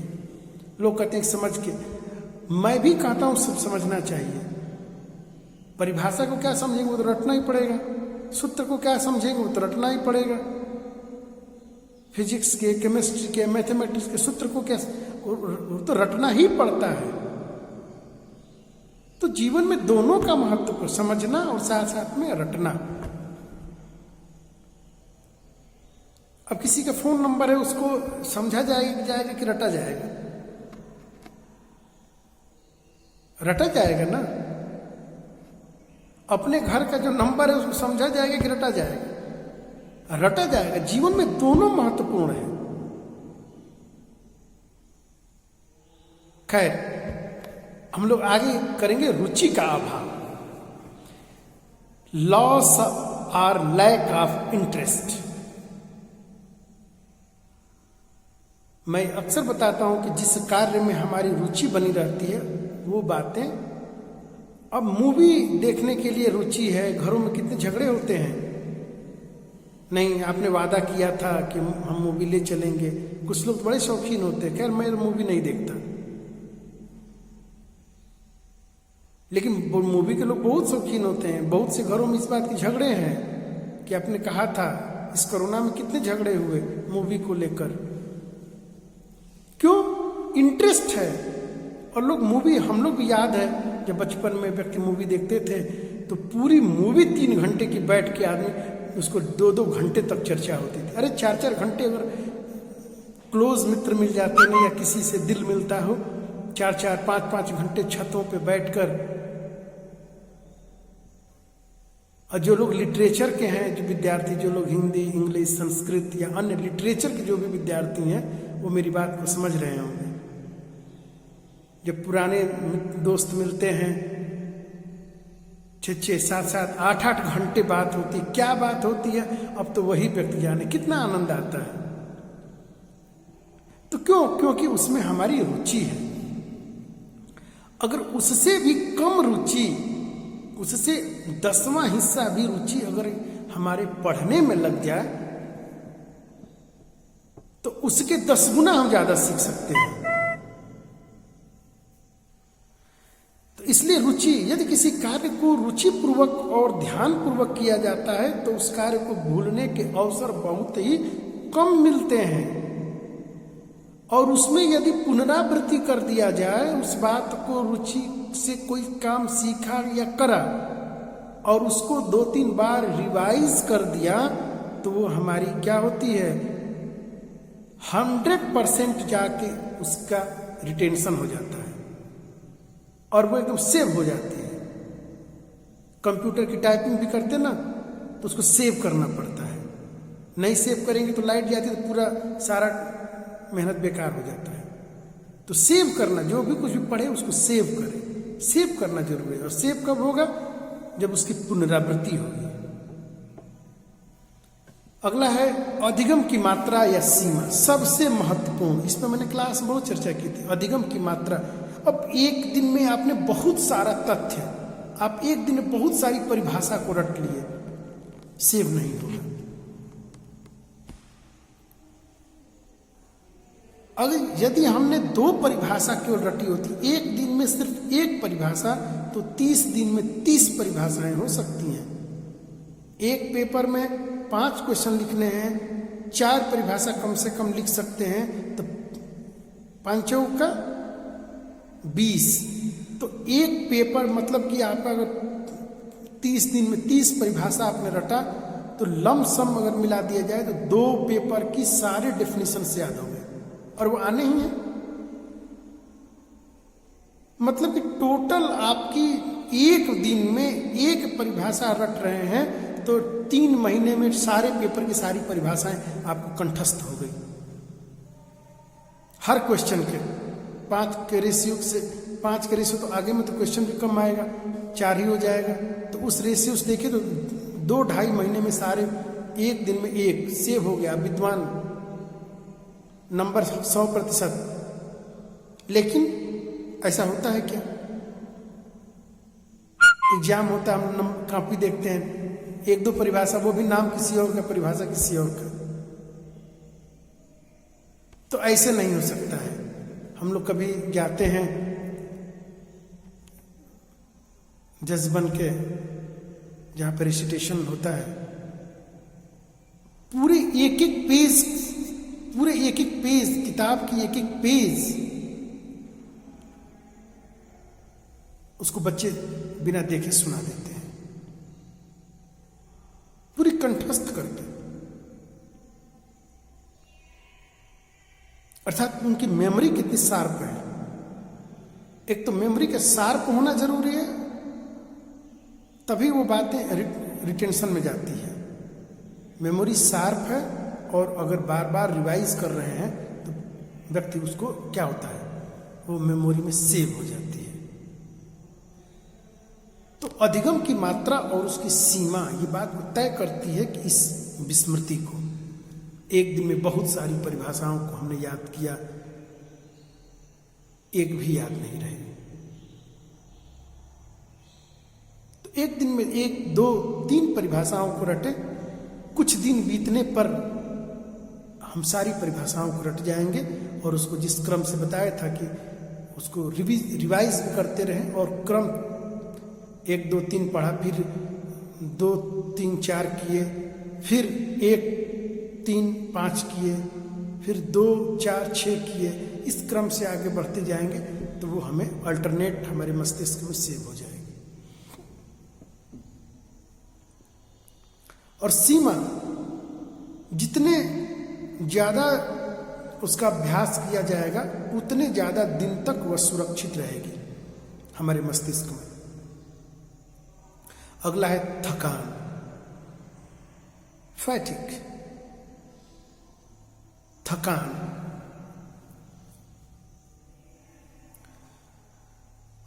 लोग कहते हैं समझ के, मैं भी कहता हूं सब समझना चाहिए। परिभाषा को क्या समझेंगे, वो तो रटना ही पड़ेगा। सूत्र को क्या समझेंगे, वो तो रटना ही पड़ेगा। फिजिक्स के, केमिस्ट्री के, मैथमेटिक्स के सूत्र को क्या, वो तो रटना ही पड़ता है। तो जीवन में दोनों का महत्व को समझना और साथ साथ में रटना। अब किसी का फोन नंबर है, उसको समझा जाएगा कि रटा जाएगा? रटा जाएगा ना। अपने घर का जो नंबर है उसको समझा जाएगा कि रटा जाएगा? रटा जाएगा। जीवन में दोनों महत्वपूर्ण है। खैर, हम लोग आगे करेंगे रुचि का अभाव। लॉस और लैक ऑफ इंटरेस्ट। मैं अक्सर बताता हूं कि जिस कार्य में हमारी रुचि बनी रहती है वो बातें। अब मूवी देखने के लिए रुचि है, घरों में कितने झगड़े होते हैं, नहीं आपने वादा किया था कि हम मूवी ले चलेंगे। कुछ लोग बड़े शौकीन होते हैं, खैर मैं मूवी नहीं देखता, लेकिन मूवी के लोग बहुत शौकीन होते हैं। बहुत से घरों में इस बात के झगड़े हैं कि आपने कहा था, इस कोरोना में कितने झगड़े हुए मूवी को लेकर। क्यों? इंटरेस्ट है। और लोग मूवी, हम लोग भी याद है जब बचपन में व्यक्ति मूवी देखते थे तो पूरी मूवी 3 घंटे की बैठ के आदमी उसको 2-2 घंटे तक चर्चा होती थी। अरे 4-4 घंटे अगर क्लोज मित्र मिल जाते ना, या किसी से दिल मिलता हो, 4-4, 5-5 घंटे छतों पे बैठकर। और जो लोग लिटरेचर के हैं, जो विद्यार्थी, जो लोग हिंदी, इंग्लिश, संस्कृत या अन्य लिटरेचर के जो भी विद्यार्थी हैं, वो मेरी बात को समझ रहे होंगे। जब पुराने दोस्त मिलते हैं, 6-6, 7-7, 8-8 घंटे बात होती है। क्या बात होती है अब तो वही व्यक्ति जाने, कितना आनंद आता है। तो क्यों? क्योंकि उसमें हमारी रुचि है। अगर उससे भी कम रुचि, उससे 10वां हिस्सा भी रुचि अगर हमारे पढ़ने में लग जाए तो उसके 10 गुना हम ज्यादा सीख सकते हैं। तो इसलिए रुचि, यदि किसी कार्य को रुचिपूर्वक और ध्यानपूर्वक किया जाता है तो उस कार्य को भूलने के अवसर बहुत ही कम मिलते हैं। और उसमें यदि पुनरावृत्ति कर दिया जाए, उस बात को रुचि से कोई काम सीखा या करा और उसको 2-3 बार रिवाइज कर दिया तो वो हमारी क्या होती है, 100% जाके उसका रिटेंशन हो जाता है और वो एकदम सेव हो जाती है। कंप्यूटर की टाइपिंग भी करते ना तो उसको सेव करना पड़ता है, नहीं सेव करेंगे तो लाइट जाती है तो पूरा सारा मेहनत बेकार हो जाता है। तो सेव करना, जो भी कुछ भी पढ़े उसको सेव करें, सेव करना जरूरी है। और सेव कब होगा? जब उसकी पुनरावृत्ति होगी। अगला है अधिगम की मात्रा या सीमा, सबसे महत्वपूर्ण। इस पर मैंने क्लास में बहुत चर्चा की थी। अधिगम की मात्रा। अब एक दिन में आपने बहुत सारा तथ्य, आप एक दिन में बहुत सारी परिभाषा को रट लिए, सेव नहीं होगा। अगर यदि हमने 2 परिभाषा केवल रटी होती, एक दिन में सिर्फ 1 परिभाषा, तो 30 दिन में 30 परिभाषाएं हो सकती हैं। एक पेपर में 5 क्वेश्चन लिखने हैं, 4 परिभाषा कम से कम लिख सकते हैं, तो 5 का 20। तो एक पेपर मतलब कि आपका अगर 30 दिन में 30 परिभाषा आपने रटा तो लमसम अगर मिला दिया जाए तो 2 पेपर की सारे डेफिनेशन से याद हो गए और वो आने ही हैं। मतलब कि टोटल आपकी एक दिन में 1 परिभाषा रट रहे हैं तो 3 महीने में सारे पेपर की सारी परिभाषाएं आपको कंठस्थ हो गई। हर क्वेश्चन के 5 के रेशियो से, 5 के रेशियो तो आगे में तो क्वेश्चन भी कम आएगा, 4 ही हो जाएगा। तो उस रेशियो से देखिए तो 2-2.5 महीने में सारे एक दिन में 1 सेव हो गया। विद्वान नंबर 100%। लेकिन ऐसा होता है क्या? एग्जाम होता है, हम कॉपी देखते हैं, 1-2 परिभाषा, वो भी नाम किसी और का, परिभाषा किसी और का। तो ऐसे नहीं हो सकता है। हम लोग कभी जाते हैं जज बन के, जहां पर रिसिटेशन होता है, पूरे एक-एक पेज, किताब की एक-एक पेज उसको बच्चे बिना देखे सुना देते हैं, पूरी कंठस्थ करके। अर्थात उनकी मेमोरी कितनी शार्प है। एक तो मेमोरी का शार्प होना जरूरी है, तभी वो बातें रिटेंशन में जाती है। मेमोरी शार्प है और अगर बार बार रिवाइज कर रहे हैं तो व्यक्ति उसको क्या होता है, वो मेमोरी में सेव हो जाती है। तो अधिगम की मात्रा और उसकी सीमा ये बात को तय करती है कि इस विस्मृति को, एक दिन में बहुत सारी परिभाषाओं को हमने याद किया, एक भी याद नहीं रहे। तो एक दिन में 1, 2, 3 परिभाषाओं को रटे, कुछ दिन बीतने पर हम सारी परिभाषाओं को रट जाएंगे और उसको जिस क्रम से बताया था कि उसको रिवाइज भी करते रहें, और क्रम 1, 2, 3 पढ़ा, फिर 2, 3, 4 किए, फिर 1, 3, 5 किए, फिर 2, 4, 6 किए, इस क्रम से आगे बढ़ते जाएंगे तो वो हमें अल्टरनेट हमारे मस्तिष्क में सेव हो जाएगी। और सीमा, जितने ज्यादा उसका अभ्यास किया जाएगा उतने ज्यादा दिन तक वह सुरक्षित रहेगी हमारे मस्तिष्क में। अगला है थकान, फैटिक, थकान।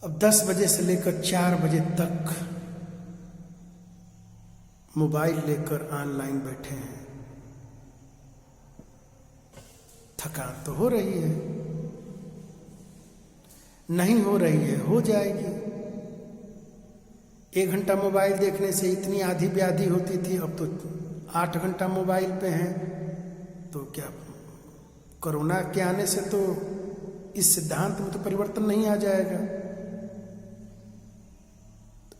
अब 10 बजे से लेकर 4 बजे तक मोबाइल लेकर ऑनलाइन बैठे हैं, थकान तो हो रही है, नहीं हो रही है, हो जाएगी। 1 घंटा मोबाइल देखने से इतनी आधी व्याधि होती थी, अब तो 8 घंटा मोबाइल पे हैं। तो क्या कोरोना के आने से तो इस सिद्धांत में तो परिवर्तन नहीं आ जाएगा।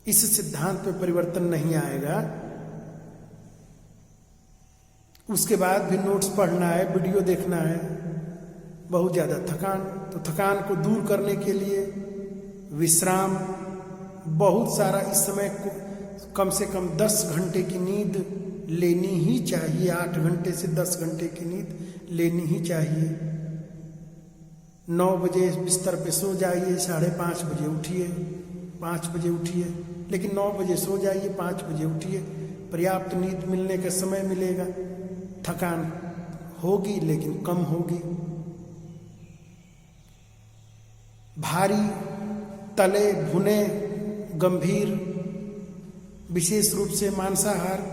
इस सिद्धांत में परिवर्तन नहीं आएगा, उसके बाद भी नोट्स पढ़ना है, वीडियो देखना है, बहुत ज़्यादा थकान। तो थकान को दूर करने के लिए विश्राम, बहुत सारा इस समय कम से कम 10 घंटे की नींद लेनी ही चाहिए। 8 घंटे से 10 घंटे की नींद लेनी ही चाहिए। 9 बजे बिस्तर पे सो जाइए, 5:30 बजे उठिए, 5 बजे उठिए, लेकिन 9 बजे सो जाइए, 5 बजे उठिए, पर्याप्त नींद मिलने का समय मिलेगा। थकान होगी लेकिन कम होगी। भारी, तले भुने, गंभीर, विशेष रूप से मांसाहार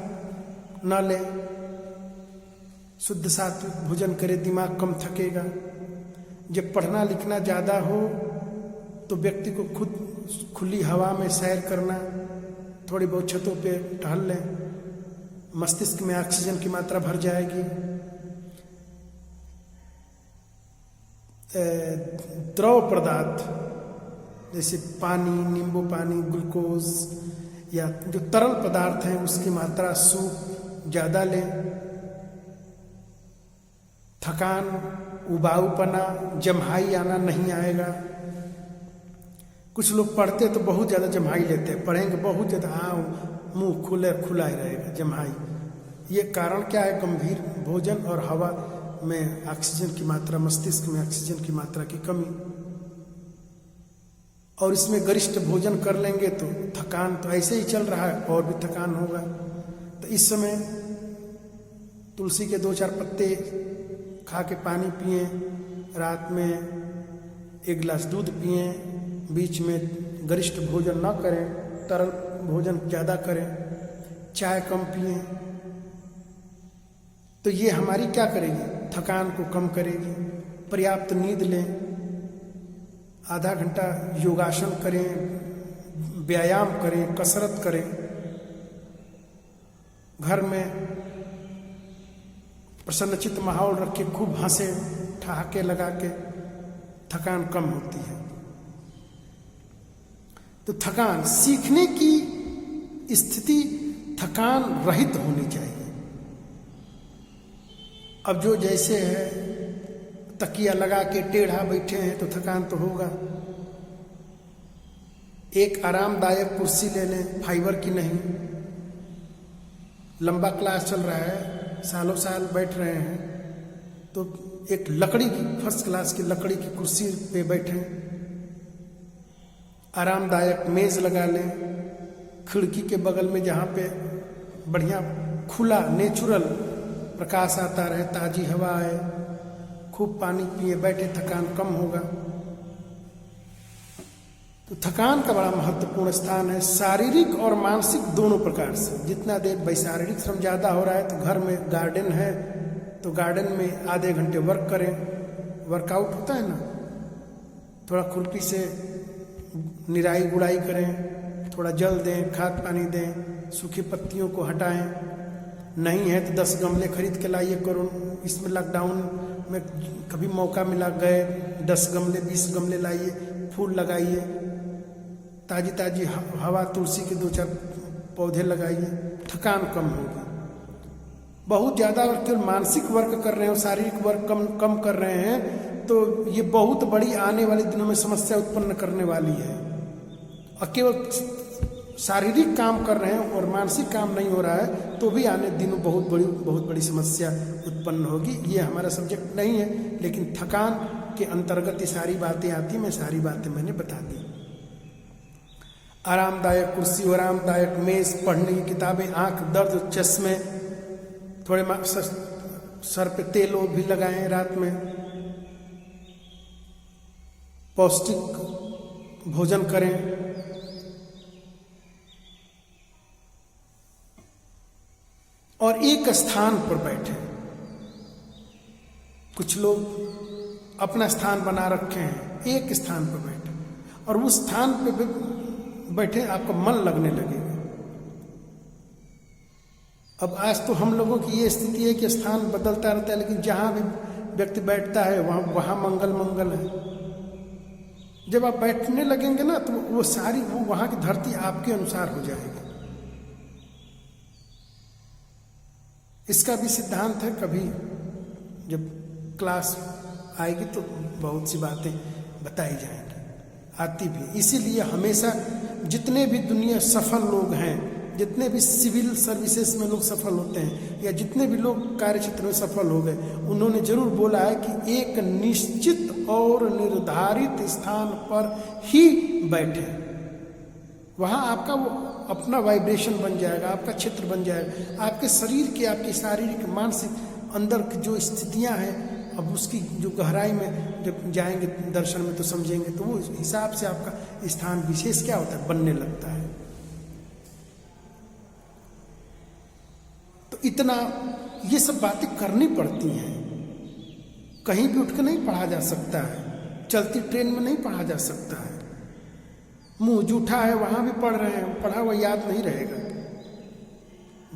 न ले, शुद्ध सात्विक भोजन करे, दिमाग कम थकेगा। जब पढ़ना लिखना ज़्यादा हो तो व्यक्ति को खुद खुली हवा में सैर करना, थोड़ी बहुत छतों पे टहल लें, मस्तिष्क में ऑक्सीजन की मात्रा भर जाएगी। द्रव पदार्थ जैसे पानी, नींबू पानी, ग्लूकोज या जो तरल पदार्थ हैं उसकी मात्रा, सूप ज़्यादा लें। थकान, उबाऊपना, जम्हाई आना नहीं आएगा। कुछ लोग पढ़ते तो बहुत ज़्यादा जम्हाई लेते हैं, पढ़ेंगे बहुत ज़्यादा, हाँ मुंह खुला ही रहेगा, जम्हाई। ये कारण क्या है? गंभीर भोजन और हवा में ऑक्सीजन की मात्रा, मस्तिष्क में ऑक्सीजन की मात्रा की कमी। और इसमें गरिष्ठ भोजन कर लेंगे तो थकान तो ऐसे ही चल रहा है, और भी थकान होगा। तो इस समय तुलसी के 2-4 पत्ते खा के पानी पिए, रात में 1 गिलास दूध पिए, बीच में गरिष्ठ भोजन न करें, तरल भोजन ज़्यादा करें, चाय कम पिए। तो ये हमारी क्या करेगी? थकान को कम करेगी। पर्याप्त नींद लें, आधा घंटा योगासन करें, व्यायाम करें, कसरत करें, घर में प्रसन्नचित्त माहौल रख के खूब हंसे, ठहाके लगा के, थकान कम होती है। तो थकान, सीखने की स्थिति थकान रहित होनी चाहिए। अब जो जैसे है, तकिया लगा के टेढ़ा बैठे हैं तो थकान तो होगा। एक आरामदायक कुर्सी ले लें, फाइबर की नहीं। लंबा क्लास चल रहा है, सालों साल बैठ रहे हैं, तो एक लकड़ी की, फर्स्ट क्लास की लकड़ी की कुर्सी पे बैठें, आरामदायक मेज लगा लें, खिड़की के बगल में जहाँ पे बढ़िया खुला नेचुरल प्रकाश आता रहे, ताजी हवा आए, खूब पानी पिए, बैठे, थकान कम होगा। तो थकान का बड़ा महत्वपूर्ण स्थान है, शारीरिक और मानसिक दोनों प्रकार से। जितना देर भाई शारीरिक श्रम ज़्यादा हो रहा है तो घर में गार्डन है तो गार्डन में आधे घंटे वर्क करें, वर्कआउट होता है ना, थोड़ा खुरपी से निराई गुड़ाई करें, थोड़ा जल दें, खाद पानी दें, सूखी पत्तियों को हटाएं। नहीं है तो 10 गमले खरीद के लाइए। करो इसमें लॉकडाउन में कभी मौका मिला गए 10 गमले 20 गमले लाइए, फूल लगाइए, ताजी ताजी हवा, तुलसी के 2-4 पौधे लगाइए, थकान कम होगी। बहुत ज़्यादा अगर केवल मानसिक वर्क कर रहे हो, शारीरिक वर्क कम कर रहे हैं तो ये बहुत बड़ी आने वाले दिनों में समस्या उत्पन्न करने वाली है। और केवल शारीरिक काम कर रहे हैं और मानसिक काम नहीं हो रहा है तो भी आने दिनों बहुत बड़ी समस्या उत्पन्न होगी। ये हमारा सब्जेक्ट नहीं है, लेकिन थकान के अंतर्गत ये सारी बातें आती, मैं सारी बातें मैंने बता दी। आरामदायक कुर्सी, आरामदायक मेज, पढ़ने की किताबें, आंख दर्द, चश्मे, थोड़े सर पे तेल भी लगाएं रात में, पौष्टिक भोजन करें, और एक स्थान पर बैठे। कुछ लोग अपना स्थान बना रखे हैं, एक स्थान पर बैठे और उस स्थान पे बैठे आपका मन लगने लगेगा। अब आज तो हम लोगों की ये स्थिति है कि स्थान बदलता रहता है, लेकिन जहां भी व्यक्ति बैठता है वहां मंगल है। जब आप बैठने लगेंगे ना तो वो वहां की धरती आपके अनुसार हो जाएगी। इसका भी सिद्धांत है, कभी जब क्लास आएगी तो बहुत सी बातें बताई जाएंगी, आती भी। इसीलिए हमेशा जितने भी दुनिया सफल लोग हैं, जितने भी सिविल सर्विसेज में लोग सफल होते हैं या जितने भी लोग कार्य क्षेत्र में सफल हो गए, उन्होंने जरूर बोला है कि एक निश्चित और निर्धारित स्थान पर ही बैठे। वहाँ आपका वो अपना वाइब्रेशन बन जाएगा, आपका क्षेत्र बन जाएगा, आपके शरीर की, आपकी शारीरिक मानसिक अंदर की जो स्थितियाँ हैं, अब उसकी जो गहराई में जब जाएंगे दर्शन में तो समझेंगे, तो वो हिसाब से आपका स्थान विशेष क्या होता है, बनने लगता है। तो इतना ये सब बातें करनी पड़ती हैं। कहीं भी उठ के नहीं पढ़ा जा सकता है, चलती ट्रेन में नहीं पढ़ा जा सकता है। मुंह जूठा है वहां भी पढ़ रहे हैं, पढ़ा हुआ याद नहीं रहेगा।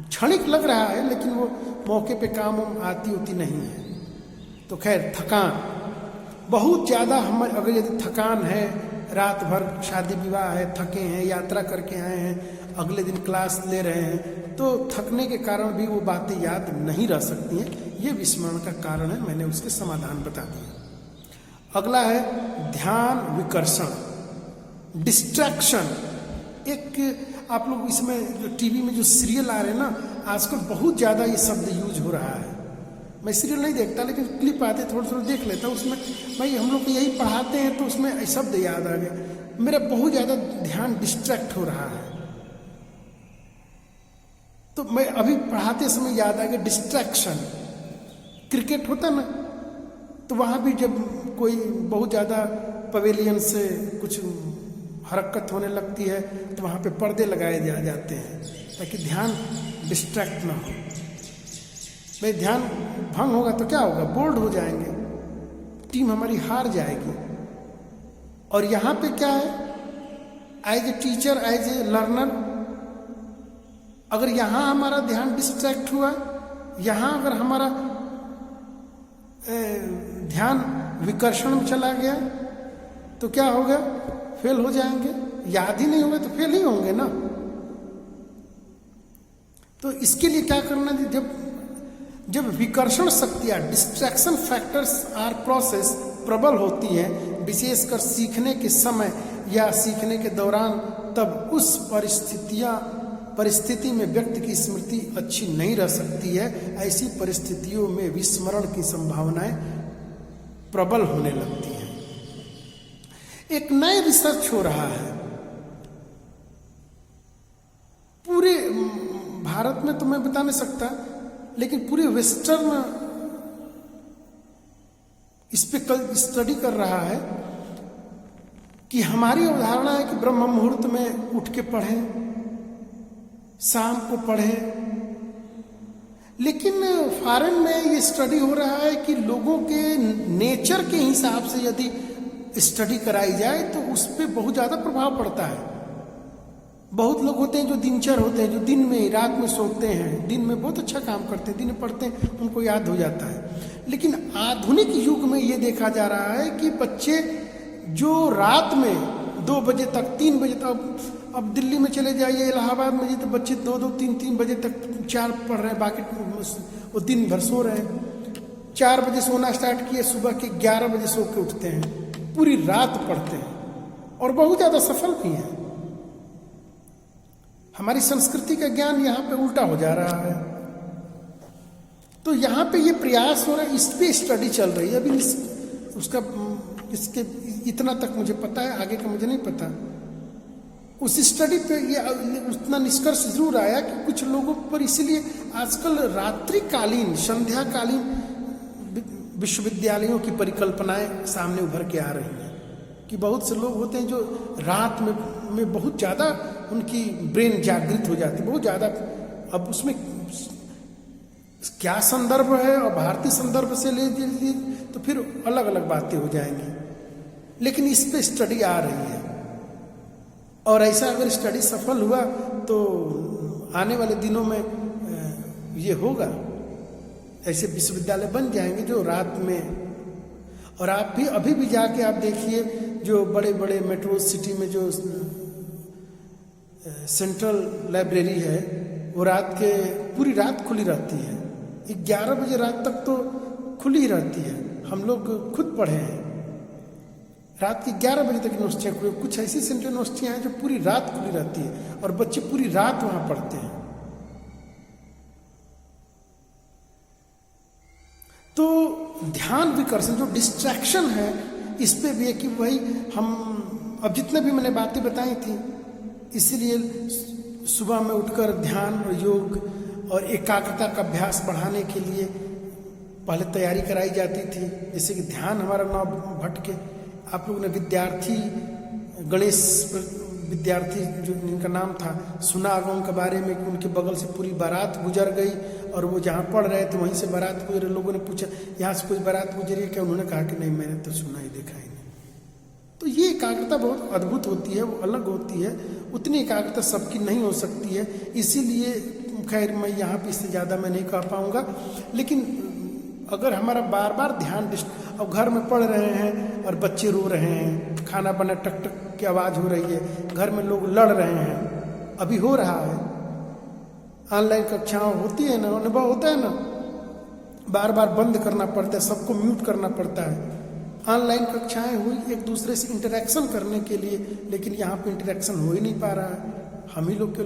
क्षणिक लग रहा है लेकिन वो मौके पे काम आती होती नहीं है। तो खैर, थकान बहुत ज़्यादा हम अगर यदि थकान है, रात भर शादी विवाह है, थके हैं, यात्रा करके आए हैं, अगले दिन क्लास ले रहे हैं, तो थकने के कारण भी वो बातें याद नहीं रह सकती हैं। ये विस्मरण का कारण है, मैंने उसके समाधान बता दिया। अगला है ध्यान विकर्षण, डिस्ट्रैक्शन। एक आप लोग इसमें जो टीवी में जो सीरियल आ रहे हैं ना, आजकल बहुत ज़्यादा ये शब्द यूज हो रहा है। मैं सीरियल नहीं देखता लेकिन क्लिप आते थोड़ा थोड़ा देख लेता हूँ। उसमें भाई हम लोग को यही पढ़ाते हैं तो उसमें शब्द याद आ गया। मेरा बहुत ज़्यादा ध्यान डिस्ट्रैक्ट हो रहा है, तो मैं अभी पढ़ाते समय याद आ गया डिस्ट्रैक्शन। क्रिकेट होता ना, तो वहाँ भी जब कोई बहुत ज़्यादा पवेलियन से कुछ हरकत होने लगती है तो वहाँ पे पर्दे लगाए जाते हैं ताकि ध्यान डिस्ट्रैक्ट ना हो। भाई ध्यान भंग होगा तो क्या होगा, बोल्ड हो जाएंगे, टीम हमारी हार जाएगी। और यहाँ पे क्या है, as a teacher, as a learner, अगर यहाँ हमारा ध्यान डिस्ट्रैक्ट हुआ, यहाँ अगर हमारा ध्यान विकर्षण में चला गया तो क्या होगा, फेल हो जाएंगे। याद ही नहीं होगा तो फेल ही होंगे ना। तो इसके लिए क्या करना है, जब विकर्षण शक्तियां, डिस्ट्रैक्शन फैक्टर्स आर प्रोसेस प्रबल होती हैं, विशेषकर सीखने के समय या सीखने के दौरान, तब उस परिस्थिति में व्यक्ति की स्मृति अच्छी नहीं रह सकती है। ऐसी परिस्थितियों में विस्मरण की संभावनाएं प्रबल होने लगती हैं। एक नए रिसर्च हो रहा है पूरे भारत में, तो मैं बता नहीं सकता, लेकिन पूरे वेस्टर्न इस पे कल स्टडी कर रहा है कि हमारी अवधारणा है कि ब्रह्म मुहूर्त में उठ के पढ़ें, शाम को पढ़ें, लेकिन फॉरेन में ये स्टडी हो रहा है कि लोगों के नेचर के हिसाब से यदि स्टडी कराई जाए तो उस पर बहुत ज़्यादा प्रभाव पड़ता है। बहुत लोग होते हैं जो दिनचर होते हैं, जो दिन में रात में सोते हैं, दिन में बहुत अच्छा काम करते हैं, दिन में पढ़ते हैं, उनको याद हो जाता है। लेकिन आधुनिक युग में ये देखा जा रहा है कि बच्चे जो रात में 2 बजे तक 3 बजे तक, अब दिल्ली में चले जाइए, इलाहाबाद में, तो बच्चे 2-2 3-3 बजे तक 4 पढ़ रहे हैं, बाकी वो दिन भर सो रहे हैं। 4 बजे सोना स्टार्ट किए, सुबह के 11 बजे सो के उठते हैं, पूरी रात पढ़ते हैं और बहुत ज़्यादा सफल भी हैं। हमारी संस्कृति का ज्ञान यहाँ पे उल्टा हो जा रहा है। तो यहाँ पे ये प्रयास हो रहा है, इस पे स्टडी चल रही है अभी। इसके इतना तक मुझे पता है, आगे का मुझे नहीं पता। उस स्टडी पे ये उतना निष्कर्ष जरूर आया कि कुछ लोगों पर इसीलिए आजकल रात्रिकालीन, संध्याकालीन विश्वविद्यालयों की परिकल्पनाएं सामने उभर के आ रही हैं कि बहुत से लोग होते हैं जो रात में बहुत ज़्यादा उनकी ब्रेन जागृत हो जाती है, बहुत ज़्यादा। अब उसमें क्या संदर्भ है और भारतीय संदर्भ से ले लीजिए तो फिर अलग अलग बातें हो जाएंगी, लेकिन इस पे स्टडी आ रही है। और ऐसा अगर स्टडी सफल हुआ तो आने वाले दिनों में ये होगा, ऐसे विश्वविद्यालय बन जाएंगे जो रात में। और आप भी अभी भी जाके आप देखिए, जो बड़े बड़े मेट्रो सिटी में जो सेंट्रल लाइब्रेरी है वो पूरी रात खुली रहती है, 11 बजे रात तक तो खुली ही रहती है। हम लोग खुद पढ़े हैं, रात की 11 बजे तक यूनिवर्सिटियाँ खुली। कुछ ऐसी सेंट्रल यूनिवर्सिटियाँ हैं जो पूरी रात खुली रहती है और बच्चे पूरी रात वहाँ पढ़ते हैं। तो ध्यान विकर्षण, जो डिस्ट्रैक्शन है, इस पे भी है कि वही हम अब जितने भी मैंने बातें बताई थी, इसीलिए सुबह में उठकर ध्यान और योग और एकाग्रता का अभ्यास बढ़ाने के लिए पहले तैयारी कराई जाती थी, जैसे कि ध्यान हमारा ना भटके। आप लोगों ने विद्यार्थी, गणेश विद्यार्थी जो जिनका नाम था, सुना होगा उनके बारे में कि उनके बगल से पूरी बारात गुजर गई और वो जहाँ पढ़ रहे थे वहीं से बारात गुजरे। लोगों ने पूछा यहाँ से कोई बारात गुजरी है क्या? उन्होंने कहा कि नहीं, मैंने तो सुना ही देखा ही नहीं। तो ये एकाग्रता बहुत अद्भुत होती है, वो अलग होती है। उतनी एकाग्रता सबकी नहीं हो सकती है, इसीलिए खैर मैं यहाँ पे इससे ज़्यादा मैं नहीं कह पाऊँगा। लेकिन अगर हमारा बार बार ध्यान, अब घर में पढ़ रहे हैं और बच्चे रो रहे हैं, खाना बना टक टक की आवाज़ हो रही है, घर में लोग लड़ रहे हैं, अभी हो रहा है, ऑनलाइन कक्षाएं होती है ना, अनुभव होता है ना, बार बार बंद करना पड़ता है, सबको म्यूट करना पड़ता है। ऑनलाइन कक्षाएं हुई एक दूसरे से इंटरेक्शन करने के लिए, लेकिन यहाँ पे इंटरेक्शन हो ही नहीं पा रहा है, हम ही लोग के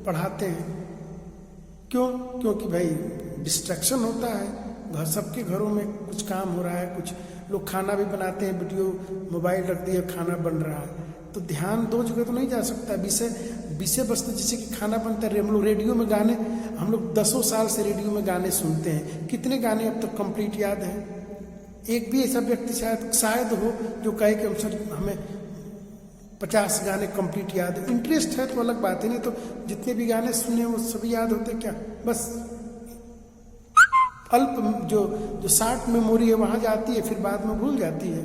पढ़ाते हैं। क्यों? क्योंकि भाई डिस्ट्रैक्शन होता है, घर सबके घरों में कुछ काम हो रहा है, कुछ लोग खाना भी बनाते हैं, वीडियो मोबाइल रख दिया, खाना बन रहा है, तो ध्यान दो जगह तो नहीं जा सकता। विषय वस्तु जैसे कि खाना बनता है, हम लोग रेडियो में गाने, हम लोग 10 साल से रेडियो में गाने सुनते हैं, कितने गाने अब तक कंप्लीट याद हैं? एक भी ऐसा व्यक्ति शायद हो जो कहे कि हमें 50 गाने कंप्लीट याद है। इंटरेस्ट है तो अलग बात है, नहीं तो जितने भी गाने सुने वो सभी याद होते क्या? बस अल्प जो शॉर्ट मेमोरी है वहां जाती है, फिर बाद में भूल जाती है।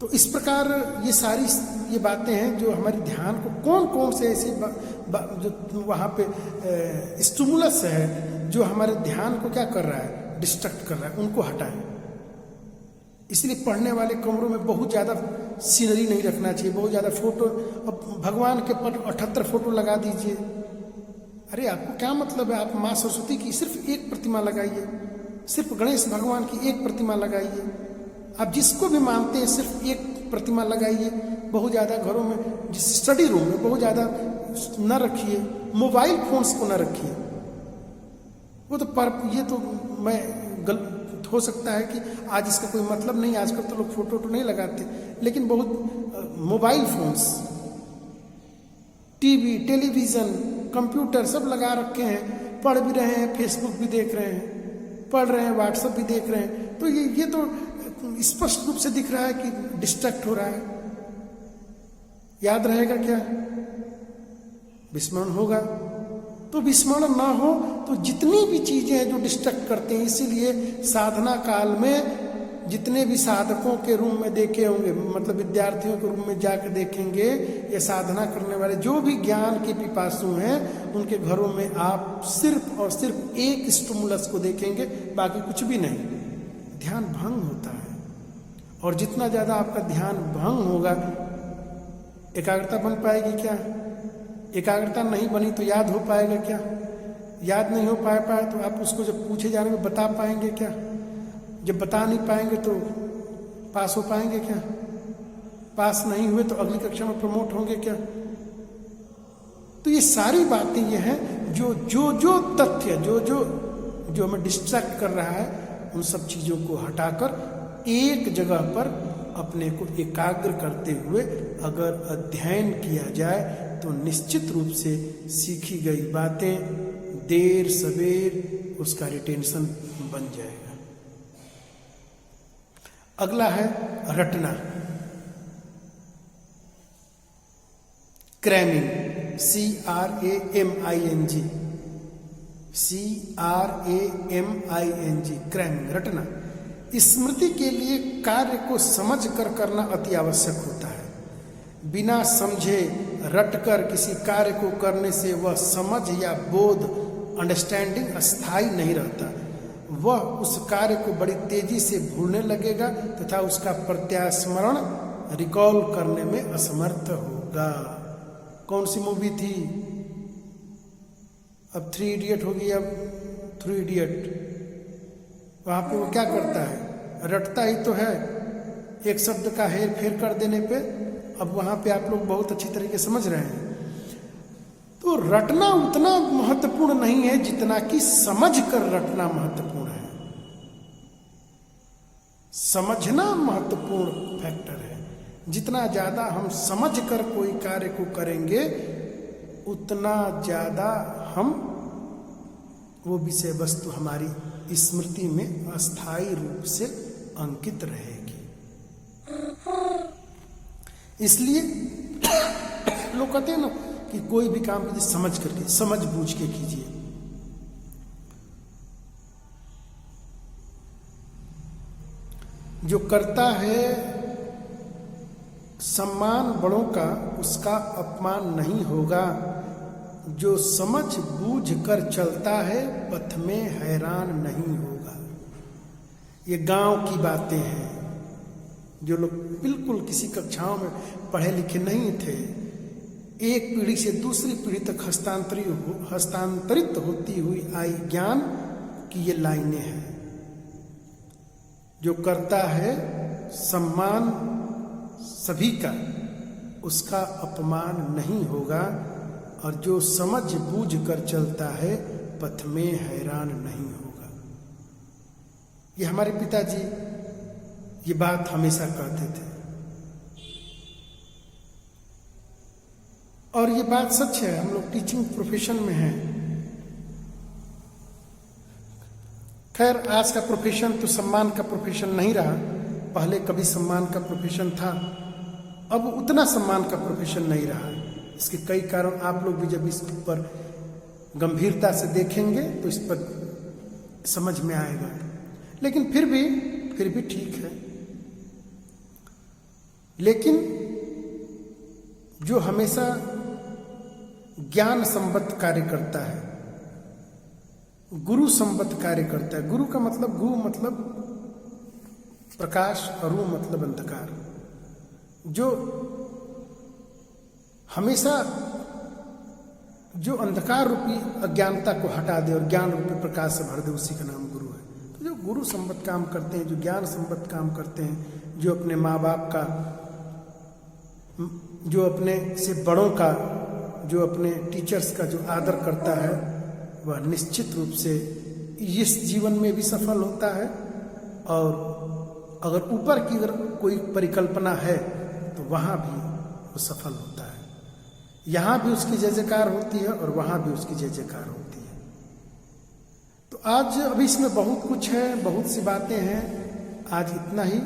तो इस प्रकार ये सारी ये बातें हैं जो हमारे ध्यान को कौन से ऐसी जो वहाँ पे स्टिमुलस है जो हमारे ध्यान को क्या कर रहा है, डिस्ट्रैक्ट कर रहा है, उनको हटाएं। इसलिए पढ़ने वाले कमरों में बहुत ज़्यादा सीनरी नहीं रखना चाहिए, बहुत ज़्यादा फोटो। अब भगवान के 78 फोटो लगा दीजिए, अरे आपको क्या मतलब है? आप माँ सरस्वती की सिर्फ एक प्रतिमा लगाइए, सिर्फ गणेश भगवान की एक प्रतिमा लगाइए, आप जिसको भी मानते हैं सिर्फ एक प्रतिमा लगाइए। बहुत ज़्यादा घरों में, जिस स्टडी रूम में बहुत ज़्यादा न रखिए, मोबाइल फोन्स को न रखिए। वो तो ये तो मैं गलत हो सकता है कि आज इसका कोई मतलब नहीं, आजकल तो लोग फोटो नहीं लगाते, लेकिन बहुत mobile phones, TV, television, computer सब लगा रखे हैं, पढ़ भी रहे हैं, फेसबुक भी देख रहे हैं, पढ़ रहे हैं, व्हाट्सएप भी देख रहे हैं। तो ये तो स्पष्ट रूप से दिख रहा है कि डिस्ट्रैक्ट हो रहा है। याद रहेगा क्या? विस्मरण होगा। तो विस्मरण ना हो तो जितनी भी चीजें हैं जो डिस्ट्रैक्ट करते हैं, इसीलिए साधना काल में जितने भी साधकों के रूम में देखे होंगे, मतलब विद्यार्थियों के रूम में जाकर देखेंगे, ये साधना करने वाले जो भी ज्ञान के पिपासु हैं, उनके घरों में आप सिर्फ और सिर्फ एक स्टिमुलस को देखेंगे, बाकी कुछ भी नहीं। ध्यान भंग होता है, और जितना ज्यादा आपका ध्यान भंग होगा, एकाग्रता बन पाएगी क्या? एकाग्रता नहीं बनी तो याद हो पाएगा क्या? याद नहीं हो पाए तो आप उसको जब पूछे जाने में बता पाएंगे क्या? जब बता नहीं पाएंगे तो पास हो पाएंगे क्या? पास नहीं हुए तो अगली कक्षा में प्रमोट होंगे क्या? तो ये सारी बातें ये हैं जो जो जो तथ्य जो हमें डिस्ट्रैक्ट कर रहा है, उन सब चीजों को हटाकर एक जगह पर अपने को एकाग्र करते हुए अगर अध्ययन किया जाए तो निश्चित रूप से सीखी गई बातें देर सवेर उसका रिटेंशन बन जाएगा। अगला है रटना, क्रैमिंग, CRAMING, CRAMING, क्रैमिंग, रटना। स्मृति के लिए कार्य को समझ कर करना अति आवश्यक होता है। बिना समझे रटकर किसी कार्य को करने से वह समझ या बोध, अंडरस्टैंडिंग अस्थायी नहीं रहता। वह उस कार्य को बड़ी तेजी से भूलने लगेगा तथा उसका प्रत्यास्मरण, रिकॉल करने में असमर्थ होगा। कौन सी मूवी थी? अब 3 इडियट होगी, अब 3 इडियट। वहां पे वो क्या करता है? रटता ही तो है, एक शब्द का हेर फेर कर देने पे। अब वहां पे आप लोग बहुत अच्छी तरीके से समझ रहे हैं। तो रटना उतना महत्वपूर्ण नहीं है जितना कि समझ कर रटना महत्वपूर्ण है। समझना महत्वपूर्ण फैक्टर है। जितना ज्यादा हम समझ कर कोई कार्य को करेंगे, उतना ज्यादा हम वो विषय वस्तु हमारी स्मृति में अस्थायी रूप से अंकित रहेगी। इसलिए लोग कहते हैं ना कि कोई भी काम कीजिए समझ करके, समझ बूझ के कीजिए। जो करता है सम्मान बड़ों का, उसका अपमान नहीं होगा। जो समझ बूझ कर चलता है, पथ में हैरान नहीं होगा। ये गांव की बातें हैं। जो लोग बिल्कुल किसी कक्षाओं में पढ़े लिखे नहीं थे, एक पीढ़ी से दूसरी पीढ़ी तक हस्तांतरित होती हुई आई ज्ञान की ये लाइनें हैं। जो करता है सम्मान सभी का, उसका अपमान नहीं होगा। और जो समझ बूझ कर चलता है, पथ में हैरान नहीं होगा। ये हमारे पिताजी ये बात हमेशा कहते थे, और ये बात सच है। हम लोग टीचिंग प्रोफेशन में हैं। खैर, आज का प्रोफेशन तो सम्मान का प्रोफेशन नहीं रहा। पहले कभी सम्मान का प्रोफेशन था, अब उतना सम्मान का प्रोफेशन नहीं रहा। इसके कई कारण आप लोग भी जब इस पर गंभीरता से देखेंगे तो इस पर समझ में आएगा। लेकिन फिर भी ठीक है। लेकिन जो हमेशा ज्ञान संबद्ध कार्य करता है, गुरु संबद्ध कार्य करता है। गुरु का मतलब, गु मतलब प्रकाश और रू मतलब अंधकार। जो हमेशा जो अंधकार रूपी अज्ञानता को हटा दे और ज्ञान रूपी प्रकाश से भर दे, उसी का नाम गुरु है। तो जो गुरु संबद्ध काम करते हैं, जो ज्ञान संबद्ध काम करते हैं, जो अपने माँ बाप का, जो अपने से बड़ों का, जो अपने टीचर्स का जो आदर करता है, वह निश्चित रूप से इस जीवन में भी सफल होता है। और अगर ऊपर की अगर कोई परिकल्पना है तो वहाँ भी वो सफल होता है। यहाँ भी उसकी जय जयकार होती है और वहाँ भी उसकी जय जयकार होती है। तो आज अभी इसमें बहुत कुछ है, बहुत सी बातें हैं। आज इतना ही।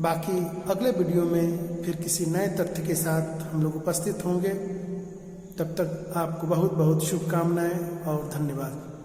बाकी अगले वीडियो में फिर किसी नए तथ्य के साथ हम लोग उपस्थित होंगे। तब तक आपको बहुत बहुत शुभकामनाएं और धन्यवाद।